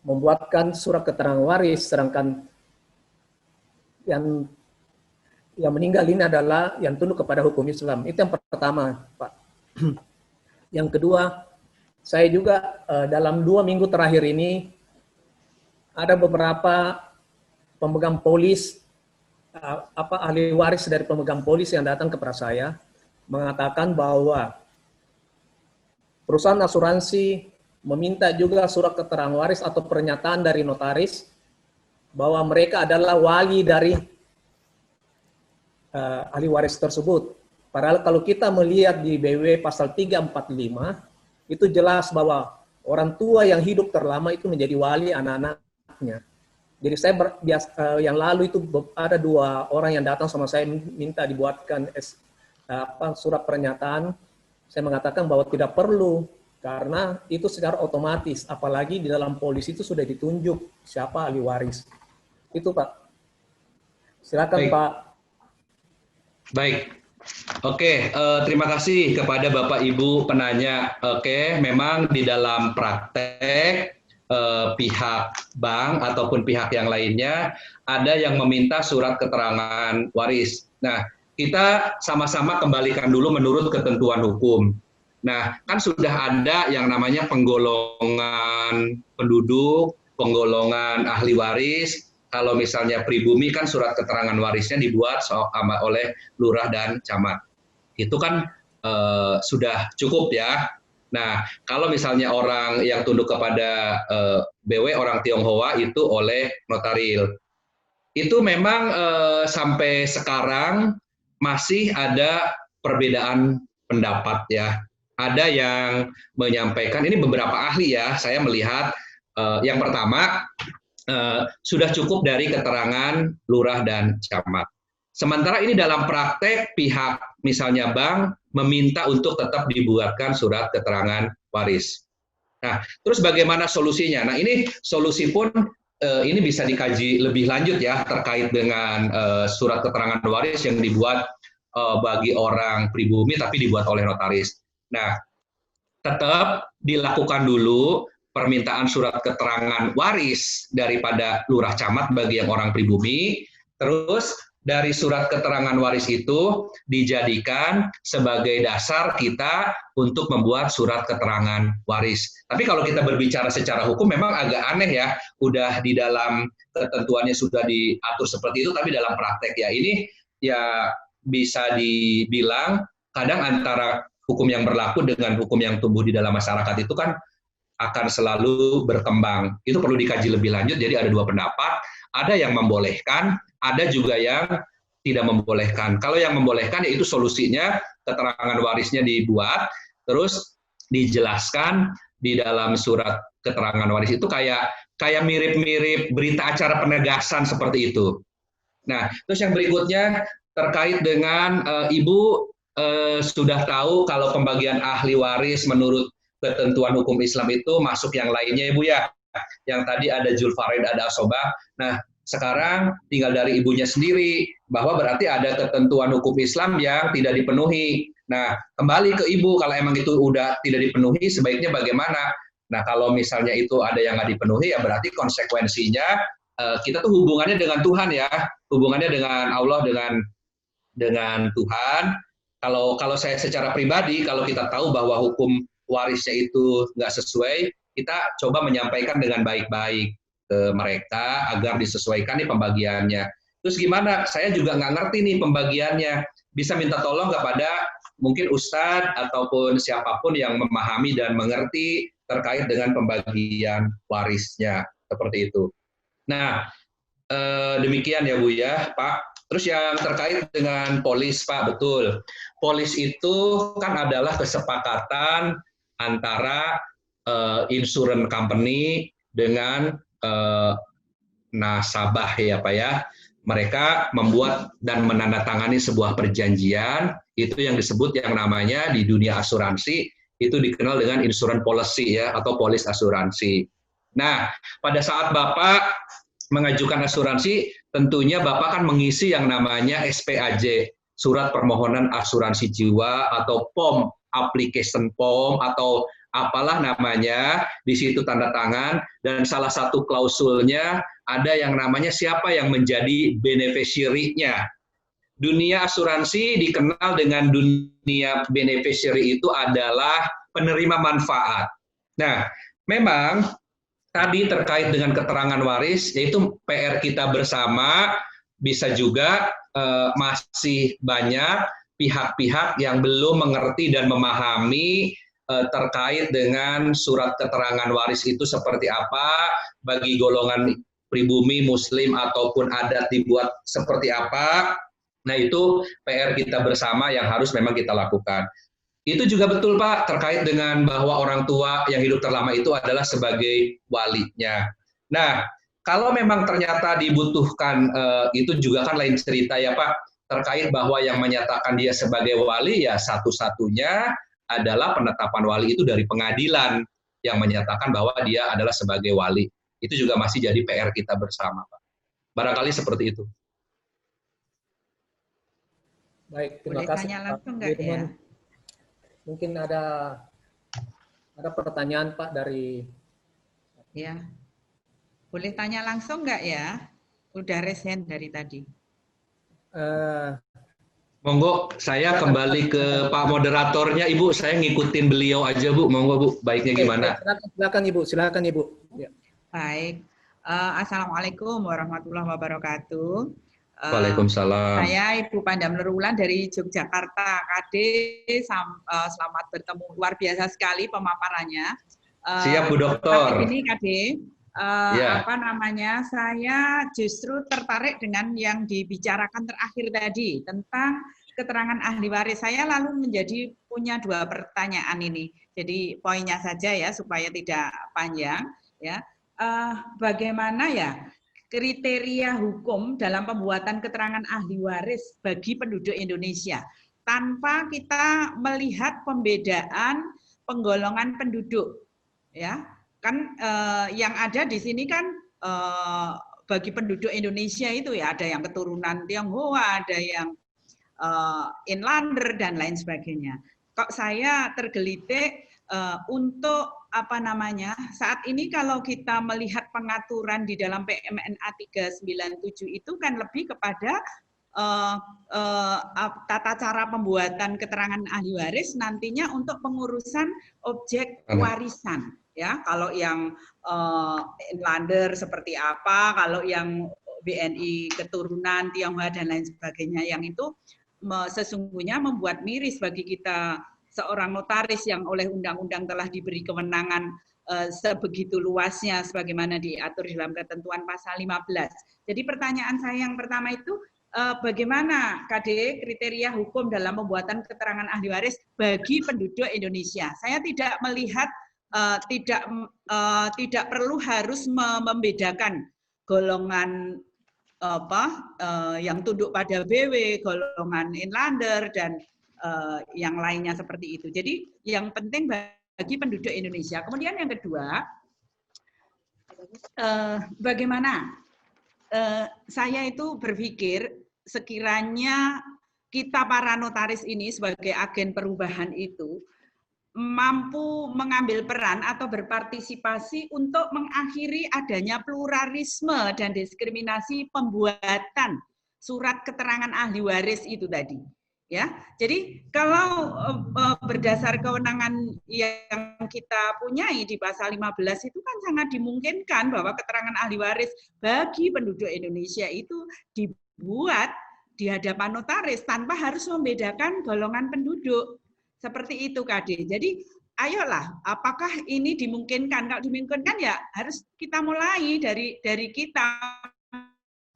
membuatkan surat keterangan waris, sedangkan yang meninggal ini adalah yang tunduk kepada hukum Islam? Itu yang pertama, Pak. Yang kedua, saya juga dalam 2 minggu terakhir ini ada beberapa pemegang polis, ahli waris dari pemegang polis yang datang kepada saya mengatakan bahwa perusahaan asuransi meminta juga surat keterangan waris atau pernyataan dari notaris bahwa mereka adalah wali dari ahli waris tersebut. Padahal kalau kita melihat di BW pasal 345, itu jelas bahwa orang tua yang hidup terlama itu menjadi wali anak-anaknya. Jadi saya yang lalu itu ada 2 orang yang datang sama saya minta dibuatkan surat pernyataan. Saya mengatakan bahwa tidak perlu, karena itu secara otomatis, apalagi di dalam polis itu sudah ditunjuk siapa ahli waris. Itu Pak. Silakan Baik. Pak. Baik, oke, terima kasih kepada Bapak Ibu penanya. Oke, memang di dalam praktek pihak bank ataupun pihak yang lainnya ada yang meminta surat keterangan waris. Nah, kita sama-sama kembalikan dulu menurut ketentuan hukum. Nah, kan sudah ada yang namanya penggolongan penduduk, penggolongan ahli waris. Kalau misalnya pribumi kan surat keterangan warisnya dibuat oleh lurah dan camat. Itu kan sudah cukup ya. Nah, kalau misalnya orang yang tunduk kepada BW orang Tionghoa itu oleh notaril. Itu memang sampai sekarang masih ada perbedaan pendapat ya. Ada yang menyampaikan, ini beberapa ahli ya, saya melihat yang pertama, sudah cukup dari keterangan lurah dan camat. Sementara ini dalam praktek pihak misalnya bank meminta untuk tetap dibuatkan surat keterangan waris. Nah, terus bagaimana solusinya? Nah, ini solusi pun ini bisa dikaji lebih lanjut ya terkait dengan surat keterangan waris yang dibuat bagi orang pribumi tapi dibuat oleh notaris. Nah, tetap dilakukan dulu permintaan surat keterangan waris daripada lurah camat bagi yang orang pribumi, terus dari surat keterangan waris itu dijadikan sebagai dasar kita untuk membuat surat keterangan waris. Tapi kalau kita berbicara secara hukum memang agak aneh ya, udah di dalam ketentuannya sudah diatur seperti itu, tapi dalam praktek ya ini ya bisa dibilang kadang antara hukum yang berlaku dengan hukum yang tumbuh di dalam masyarakat itu kan akan selalu berkembang. Itu perlu dikaji lebih lanjut, jadi ada 2 pendapat, ada yang membolehkan, ada juga yang tidak membolehkan. Kalau yang membolehkan, yaitu solusinya keterangan warisnya dibuat, terus dijelaskan di dalam surat keterangan waris itu kayak mirip-mirip berita acara penegasan seperti itu. Nah, terus yang berikutnya terkait dengan Ibu sudah tahu kalau pembagian ahli waris menurut ketentuan hukum Islam itu masuk yang lainnya Ibu ya. Yang tadi ada Julfarid, ada Asobah. Nah, Sekarang tinggal dari ibunya sendiri, bahwa berarti ada ketentuan hukum Islam yang tidak dipenuhi. Nah, kembali ke ibu, kalau emang itu udah tidak dipenuhi, sebaiknya bagaimana? Nah, kalau misalnya itu ada yang nggak dipenuhi, ya berarti konsekuensinya kita tuh hubungannya dengan Tuhan ya, hubungannya dengan Allah, dengan Tuhan. Kalau saya secara pribadi, kalau kita tahu bahwa hukum warisnya itu nggak sesuai, kita coba menyampaikan dengan baik-baik ke mereka agar disesuaikan nih pembagiannya. Terus gimana? Saya juga nggak ngerti nih pembagiannya. Bisa minta tolong kepada mungkin ustadz ataupun siapapun yang memahami dan mengerti terkait dengan pembagian warisnya, seperti itu. Nah, demikian ya Bu ya, Pak. Terus yang terkait dengan polis, Pak, betul. Polis itu kan adalah kesepakatan antara insurance company dengan nasabah ya Pak ya. Mereka membuat dan menandatangani sebuah perjanjian, itu yang disebut yang namanya di dunia asuransi, itu dikenal dengan insurance policy ya, atau polis asuransi. Nah, pada saat Bapak mengajukan asuransi, tentunya Bapak kan mengisi yang namanya SPAJ, Surat Permohonan Asuransi Jiwa, atau POM, application POM, atau apalah namanya, di situ tanda tangan, dan salah satu klausulnya ada yang namanya siapa yang menjadi beneficiary-nya. Dunia asuransi dikenal dengan dunia beneficiary itu adalah penerima manfaat. Nah, memang tadi terkait dengan keterangan waris, yaitu PR kita bersama, bisa juga masih banyak pihak-pihak yang belum mengerti dan memahami terkait dengan surat keterangan waris itu seperti apa, bagi golongan pribumi, muslim, ataupun adat dibuat seperti apa. Nah, itu PR kita bersama yang harus memang kita lakukan. Itu juga betul Pak, terkait dengan bahwa orang tua yang hidup terlama itu adalah sebagai walinya. Nah, kalau memang ternyata dibutuhkan, itu juga kan lain cerita ya Pak, terkait bahwa yang menyatakan dia sebagai wali ya satu-satunya adalah penetapan wali itu dari pengadilan yang menyatakan bahwa dia adalah sebagai wali. Itu juga masih jadi PR kita bersama Pak. Barangkali seperti itu. Baik, terima Boleh kasih tanya Pak langsung nggak ya? Firman. Mungkin ada pertanyaan Pak dari... Ya, boleh tanya langsung nggak ya? Udah resen dari tadi. Monggo, saya kembali ke Pak moderatornya, Ibu. Saya ngikutin beliau aja, Bu. Monggo, Bu. Baiknya gimana? Silakan Ibu, silakan Ibu. Ya. Baik. Assalamualaikum warahmatullahi wabarakatuh. Waalaikumsalam. Saya Ibu Pandam Nerulan dari Yogyakarta. KD, selamat bertemu. Luar biasa sekali pemaparannya. Siap, Bu Dokter. Ini KD, Ya. apa namanya? Saya justru tertarik dengan yang dibicarakan terakhir tadi tentang keterangan ahli waris. Saya lalu menjadi punya dua pertanyaan ini. Jadi poinnya saja ya supaya tidak panjang. Ya, bagaimana ya kriteria hukum dalam pembuatan keterangan ahli waris bagi penduduk Indonesia tanpa kita melihat pembedaan penggolongan penduduk, ya? Kan yang ada di sini kan bagi penduduk Indonesia itu ya ada yang keturunan Tionghoa, ada yang inlander dan lain sebagainya. Kok saya tergelitik untuk apa namanya, saat ini kalau kita melihat pengaturan di dalam PMNA 397 itu kan lebih kepada tata cara pembuatan keterangan ahli waris nantinya untuk pengurusan objek warisan. Ya, kalau yang inlander seperti apa, kalau yang BNI keturunan Tionghoa dan lain sebagainya, yang itu sesungguhnya membuat miris bagi kita seorang notaris yang oleh undang-undang telah diberi kewenangan sebegitu luasnya sebagaimana diatur dalam ketentuan pasal 15. Jadi pertanyaan saya yang pertama itu bagaimana KD kriteria hukum dalam pembuatan keterangan ahli waris bagi penduduk Indonesia? Saya tidak melihat tidak perlu harus membedakan golongan yang tunduk pada BW, golongan inlander dan yang lainnya seperti itu. Jadi yang penting bagi penduduk Indonesia. Kemudian yang kedua, bagaimana saya itu berpikir sekiranya kita para notaris ini sebagai agen perubahan itu mampu mengambil peran atau berpartisipasi untuk mengakhiri adanya pluralisme dan diskriminasi pembuatan surat keterangan ahli waris itu tadi. Ya, jadi kalau berdasar kewenangan yang kita punyai di pasal 15 itu kan sangat dimungkinkan bahwa keterangan ahli waris bagi penduduk Indonesia itu dibuat di hadapan notaris tanpa harus membedakan golongan penduduk. Seperti itu, KD. Jadi ayolah, apakah ini dimungkinkan? Kalau dimungkinkan ya harus kita mulai dari kita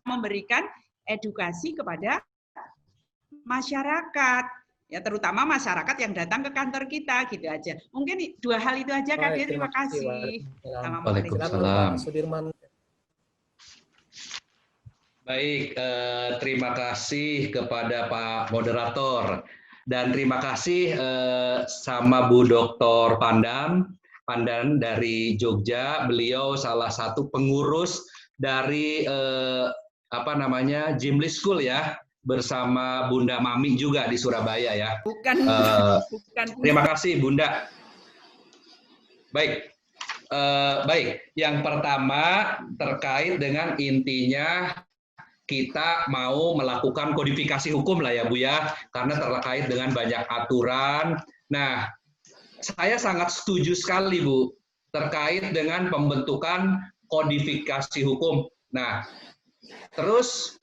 memberikan edukasi kepada masyarakat, ya terutama masyarakat yang datang ke kantor kita, gitu aja. Mungkin 2 hal itu aja, Kak. Terima kasih. Waalaikumsalam. Sudirman. Baik, terima kasih kepada Pak Moderator dan terima kasih sama Bu Dr. Pandan dari Jogja. Beliau salah satu pengurus dari Jimli School ya, bersama Bunda Mami juga di Surabaya ya. Bukan. Terima kasih Bunda. Baik, yang pertama terkait dengan intinya kita mau melakukan kodifikasi hukum lah ya Bu ya, karena terkait dengan banyak aturan. Nah, saya sangat setuju sekali Bu terkait dengan pembentukan kodifikasi hukum. Nah, terus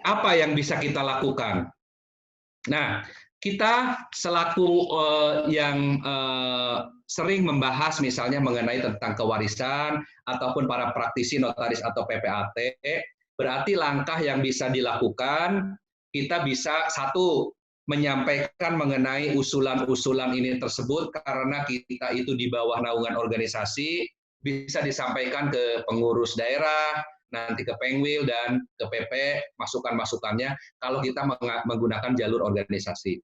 apa yang bisa kita lakukan? Nah, kita selaku yang sering membahas misalnya mengenai tentang kewarisan ataupun para praktisi notaris atau PPAT, berarti langkah yang bisa dilakukan, kita bisa satu, menyampaikan mengenai usulan-usulan ini tersebut karena kita itu di bawah naungan organisasi, bisa disampaikan ke pengurus daerah, nanti ke Pengwil dan ke PP masukan-masukannya kalau kita menggunakan jalur organisasi.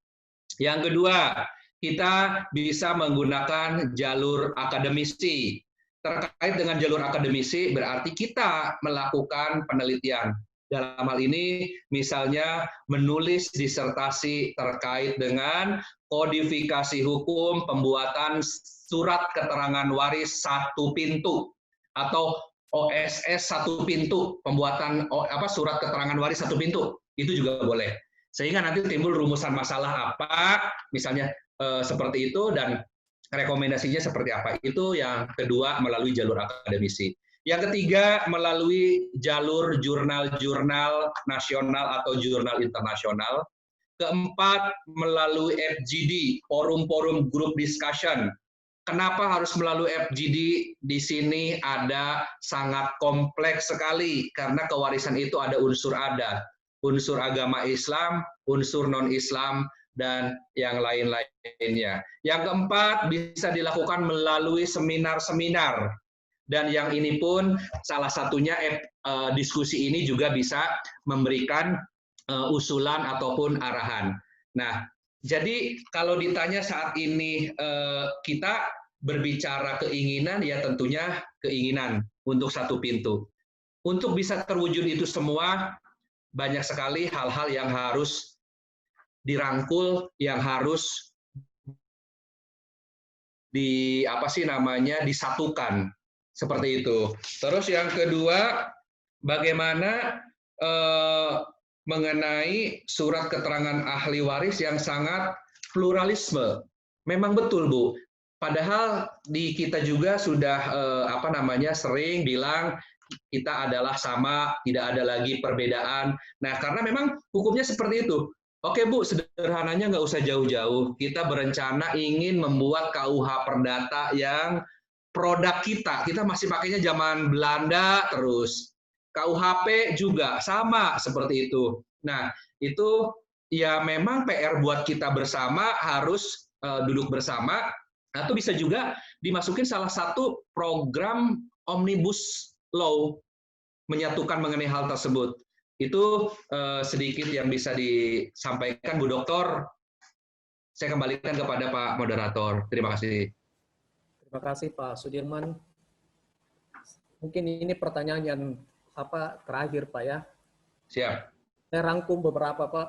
Yang kedua, kita bisa menggunakan jalur akademisi. Terkait dengan jalur akademisi berarti kita melakukan penelitian. Dalam hal ini misalnya menulis disertasi terkait dengan kodifikasi hukum pembuatan surat keterangan waris 1 pintu atau OSS 1 pintu, pembuatan surat keterangan waris 1 pintu, itu juga boleh. Sehingga nanti timbul rumusan masalah apa, misalnya seperti itu, dan rekomendasinya seperti apa. Itu yang kedua melalui jalur akademisi. Yang ketiga melalui jalur jurnal-jurnal nasional atau jurnal internasional. Keempat melalui FGD, forum-forum group discussion. Kenapa harus melalui FGD? Di sini ada sangat kompleks sekali karena kewarisan itu ada unsur adat, unsur agama Islam, unsur non-Islam, dan yang lain-lainnya. Yang keempat bisa dilakukan melalui seminar-seminar. Dan yang ini pun salah satunya diskusi ini juga bisa memberikan usulan ataupun arahan. Nah, jadi kalau ditanya saat ini kita berbicara keinginan, ya tentunya keinginan untuk 1 pintu. Untuk bisa terwujud itu semua, banyak sekali hal-hal yang harus dirangkul, yang harus disatukan. Seperti itu. Terus yang kedua, bagaimana mengenai surat keterangan ahli waris yang sangat pluralisme. Memang betul, Bu. Padahal di kita juga sudah sering bilang kita adalah sama, tidak ada lagi perbedaan. Nah, karena memang hukumnya seperti itu. Oke, Bu, sederhananya nggak usah jauh-jauh. Kita berencana ingin membuat KUH Perdata yang produk kita masih pakainya zaman Belanda terus. KUHP juga sama seperti itu. Nah, itu ya memang PR buat kita bersama, harus duduk bersama, atau bisa juga dimasukin salah satu program Omnibus Law, menyatukan mengenai hal tersebut. Itu sedikit yang bisa disampaikan, Bu Doktor. Saya kembalikan kepada Pak Moderator. Terima kasih. Terima kasih Pak Sudirman. Mungkin ini pertanyaan yang terakhir Pak ya. Siap. Saya rangkum beberapa Pak.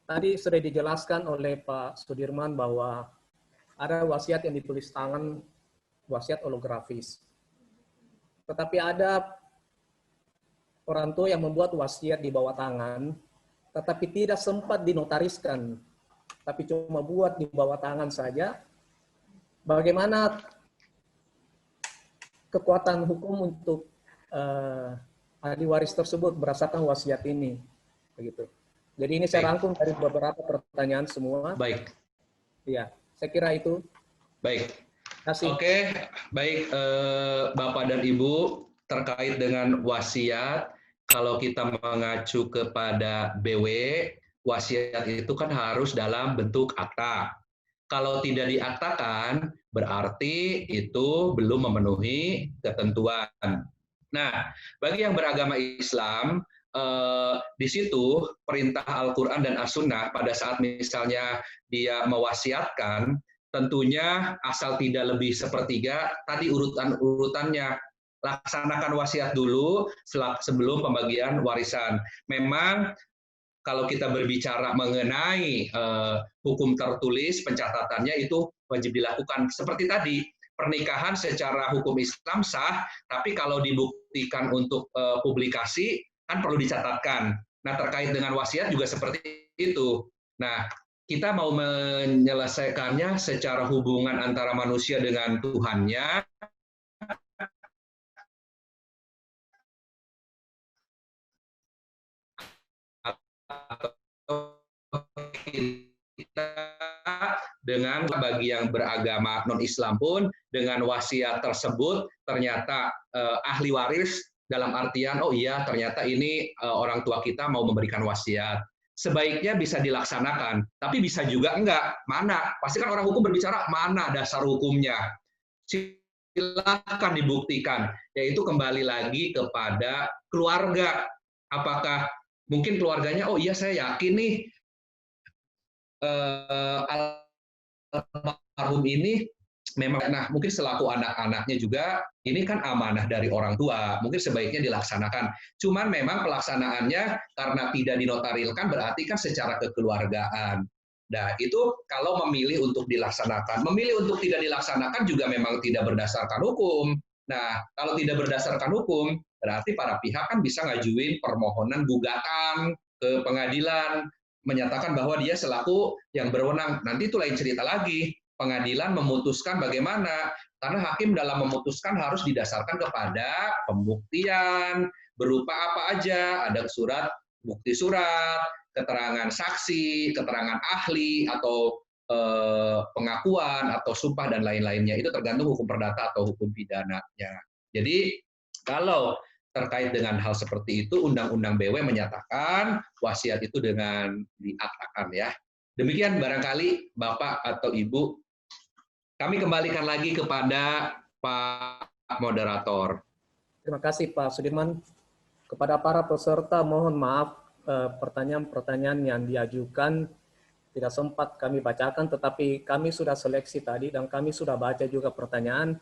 Tadi sudah dijelaskan oleh Pak Sudirman bahwa ada wasiat yang ditulis tangan, wasiat holografis. Tetapi ada orang tua yang membuat wasiat di bawah tangan, tetapi tidak sempat dinotariskan, tapi cuma buat di bawah tangan saja. Bagaimana kekuatan hukum untuk ahli waris tersebut berdasarkan wasiat ini? Begitu. Jadi ini saya rangkum dari beberapa pertanyaan semua. Baik. Ya, saya kira itu. Baik. Kasih. Oke, baik Bapak dan Ibu, terkait dengan wasiat, kalau kita mengacu kepada BW, wasiat itu kan harus dalam bentuk akta. Kalau tidak diaktakan, berarti itu belum memenuhi ketentuan. Nah, bagi yang beragama Islam, di situ perintah Al-Quran dan As-Sunnah pada saat misalnya dia mewasiatkan, tentunya asal tidak lebih sepertiga, tadi urutannya, laksanakan wasiat dulu sebelum pembagian warisan. Memang kalau kita berbicara mengenai hukum tertulis, pencatatannya itu wajib dilakukan. Seperti tadi, pernikahan secara hukum Islam sah, tapi kalau dibuktikan untuk publikasi, kan perlu dicatatkan. Nah, terkait dengan wasiat juga seperti itu. Nah, kita mau menyelesaikannya secara hubungan antara manusia dengan Tuhannya, kita dengan bagi yang beragama non-Islam pun dengan wasiat tersebut ternyata ahli waris dalam artian oh iya ternyata ini orang tua kita mau memberikan wasiat, sebaiknya bisa dilaksanakan, tapi bisa juga enggak. Mana? Pasti kan orang hukum berbicara mana dasar hukumnya. Silakan dibuktikan, yaitu kembali lagi kepada keluarga. Apakah mungkin keluarganya, oh iya saya yakin nih almarhum ini memang, nah mungkin selaku anak-anaknya juga, ini kan amanah dari orang tua, mungkin sebaiknya dilaksanakan. Cuman memang pelaksanaannya karena tidak dinotarilkan berarti kan secara kekeluargaan. Nah itu kalau memilih untuk dilaksanakan. Memilih untuk tidak dilaksanakan juga memang tidak berdasarkan hukum. Nah kalau tidak berdasarkan hukum, berarti para pihak kan bisa ngajuin permohonan gugatan ke pengadilan, menyatakan bahwa dia selaku yang berwenang. Nanti itu lain cerita lagi. Pengadilan memutuskan bagaimana, karena hakim dalam memutuskan harus didasarkan kepada pembuktian berupa apa aja, ada surat, bukti surat, keterangan saksi, keterangan ahli, atau pengakuan, atau sumpah, dan lain-lainnya. Itu tergantung hukum perdata atau hukum pidananya. Jadi, kalau terkait dengan hal seperti itu, Undang-Undang BW menyatakan wasiat itu dengan diaktakan ya. Demikian barangkali Bapak atau Ibu. Kami kembalikan lagi kepada Pak Moderator. Terima kasih Pak Sudirman. Kepada para peserta mohon maaf pertanyaan-pertanyaan yang diajukan tidak sempat kami bacakan, tetapi kami sudah seleksi tadi dan kami sudah baca juga pertanyaan.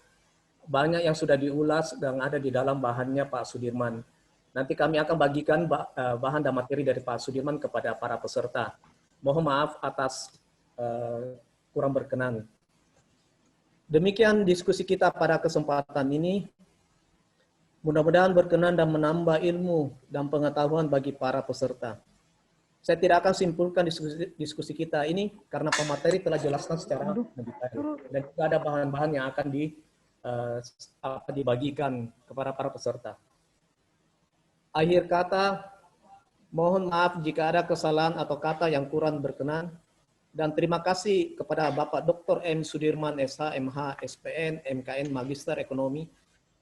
Banyak yang sudah diulas dan ada di dalam bahannya Pak Sudirman. Nanti kami akan bagikan bahan dan materi dari Pak Sudirman kepada para peserta. Mohon maaf atas kurang berkenan. Demikian diskusi kita pada kesempatan ini. Mudah-mudahan berkenan dan menambah ilmu dan pengetahuan bagi para peserta. Saya tidak akan simpulkan diskusi kita ini karena pemateri telah jelaskan secara lebih baik. Dan juga ada bahan-bahan yang akan dibagikan kepada para peserta. Akhir kata, mohon maaf jika ada kesalahan atau kata yang kurang berkenan. Dan terima kasih kepada Bapak Dr. M. Sudirman, SH, MH, SPN, MKN, Magister Ekonomi,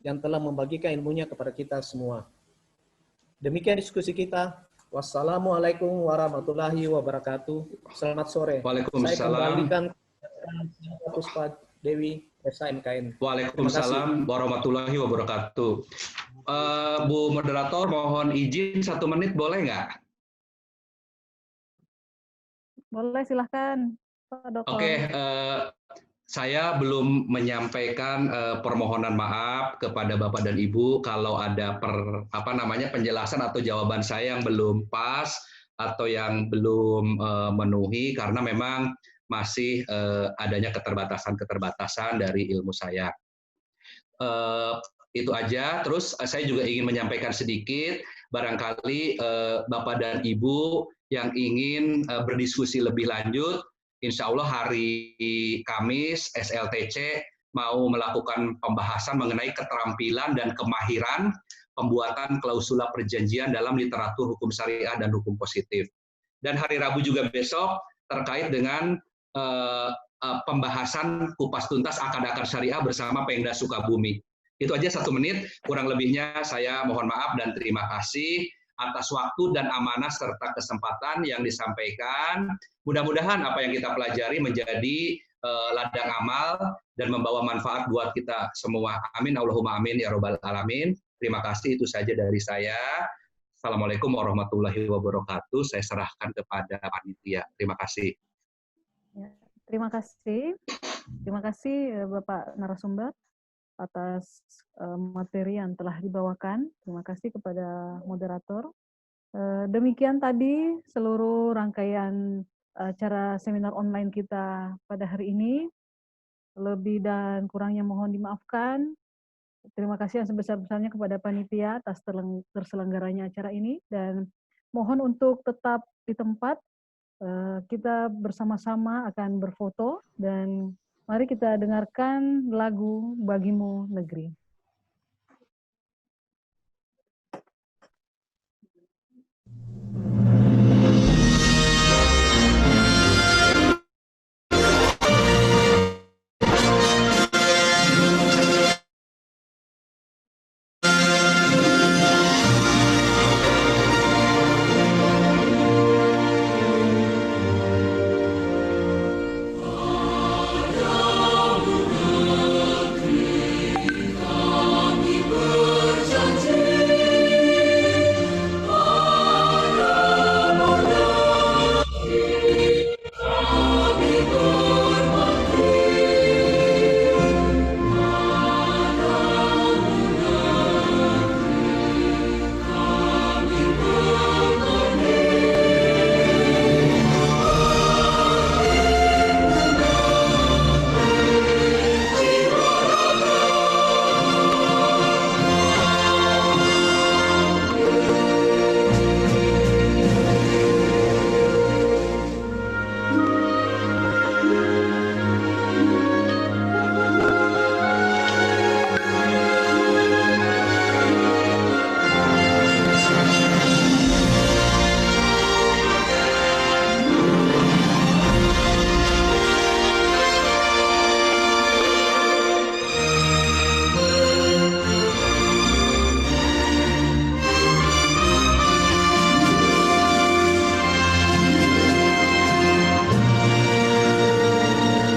yang telah membagikan ilmunya kepada kita semua. Demikian diskusi kita. Wassalamualaikum warahmatullahi wabarakatuh. Selamat sore. Waalaikumsalam. Saya kembalikan ke Puspa Dewi, SH, MKN. Waalaikumsalam warahmatullahi wabarakatuh. Bu Moderator, mohon izin 1 menit boleh nggak? Boleh, silahkan Pak Dokter. Oke, Saya belum menyampaikan permohonan maaf kepada Bapak dan Ibu kalau ada penjelasan atau jawaban saya yang belum pas atau yang belum memenuhi karena memang masih adanya keterbatasan dari ilmu saya. Itu aja. Terus saya juga ingin menyampaikan sedikit, barangkali Bapak dan Ibu yang ingin berdiskusi lebih lanjut, insya Allah hari Kamis SLTC mau melakukan pembahasan mengenai keterampilan dan kemahiran pembuatan klausula perjanjian dalam literatur hukum syariah dan hukum positif. Dan hari Rabu juga besok terkait dengan pembahasan kupas tuntas akad-akad syariah bersama Pemda Sukabumi. Itu aja 1 menit, kurang lebihnya saya mohon maaf dan terima kasih atas waktu dan amanah serta kesempatan yang disampaikan. Mudah-mudahan apa yang kita pelajari menjadi ladang amal dan membawa manfaat buat kita semua. Amin, Allahumma amin, ya robbal alamin. Terima kasih, itu saja dari saya. Assalamualaikum warahmatullahi wabarakatuh. Saya serahkan kepada panitia. Terima kasih. Ya, terima kasih. Terima kasih Bapak narasumber atas materi yang telah dibawakan. Terima kasih kepada moderator. Demikian tadi seluruh rangkaian acara seminar online kita pada hari ini. Lebih dan kurangnya mohon dimaafkan. Terima kasih yang sebesar-besarnya kepada panitia atas terselenggaranya acara ini, dan mohon untuk tetap di tempat. Kita bersama-sama akan berfoto, dan mari kita dengarkan lagu Bagimu Negeri.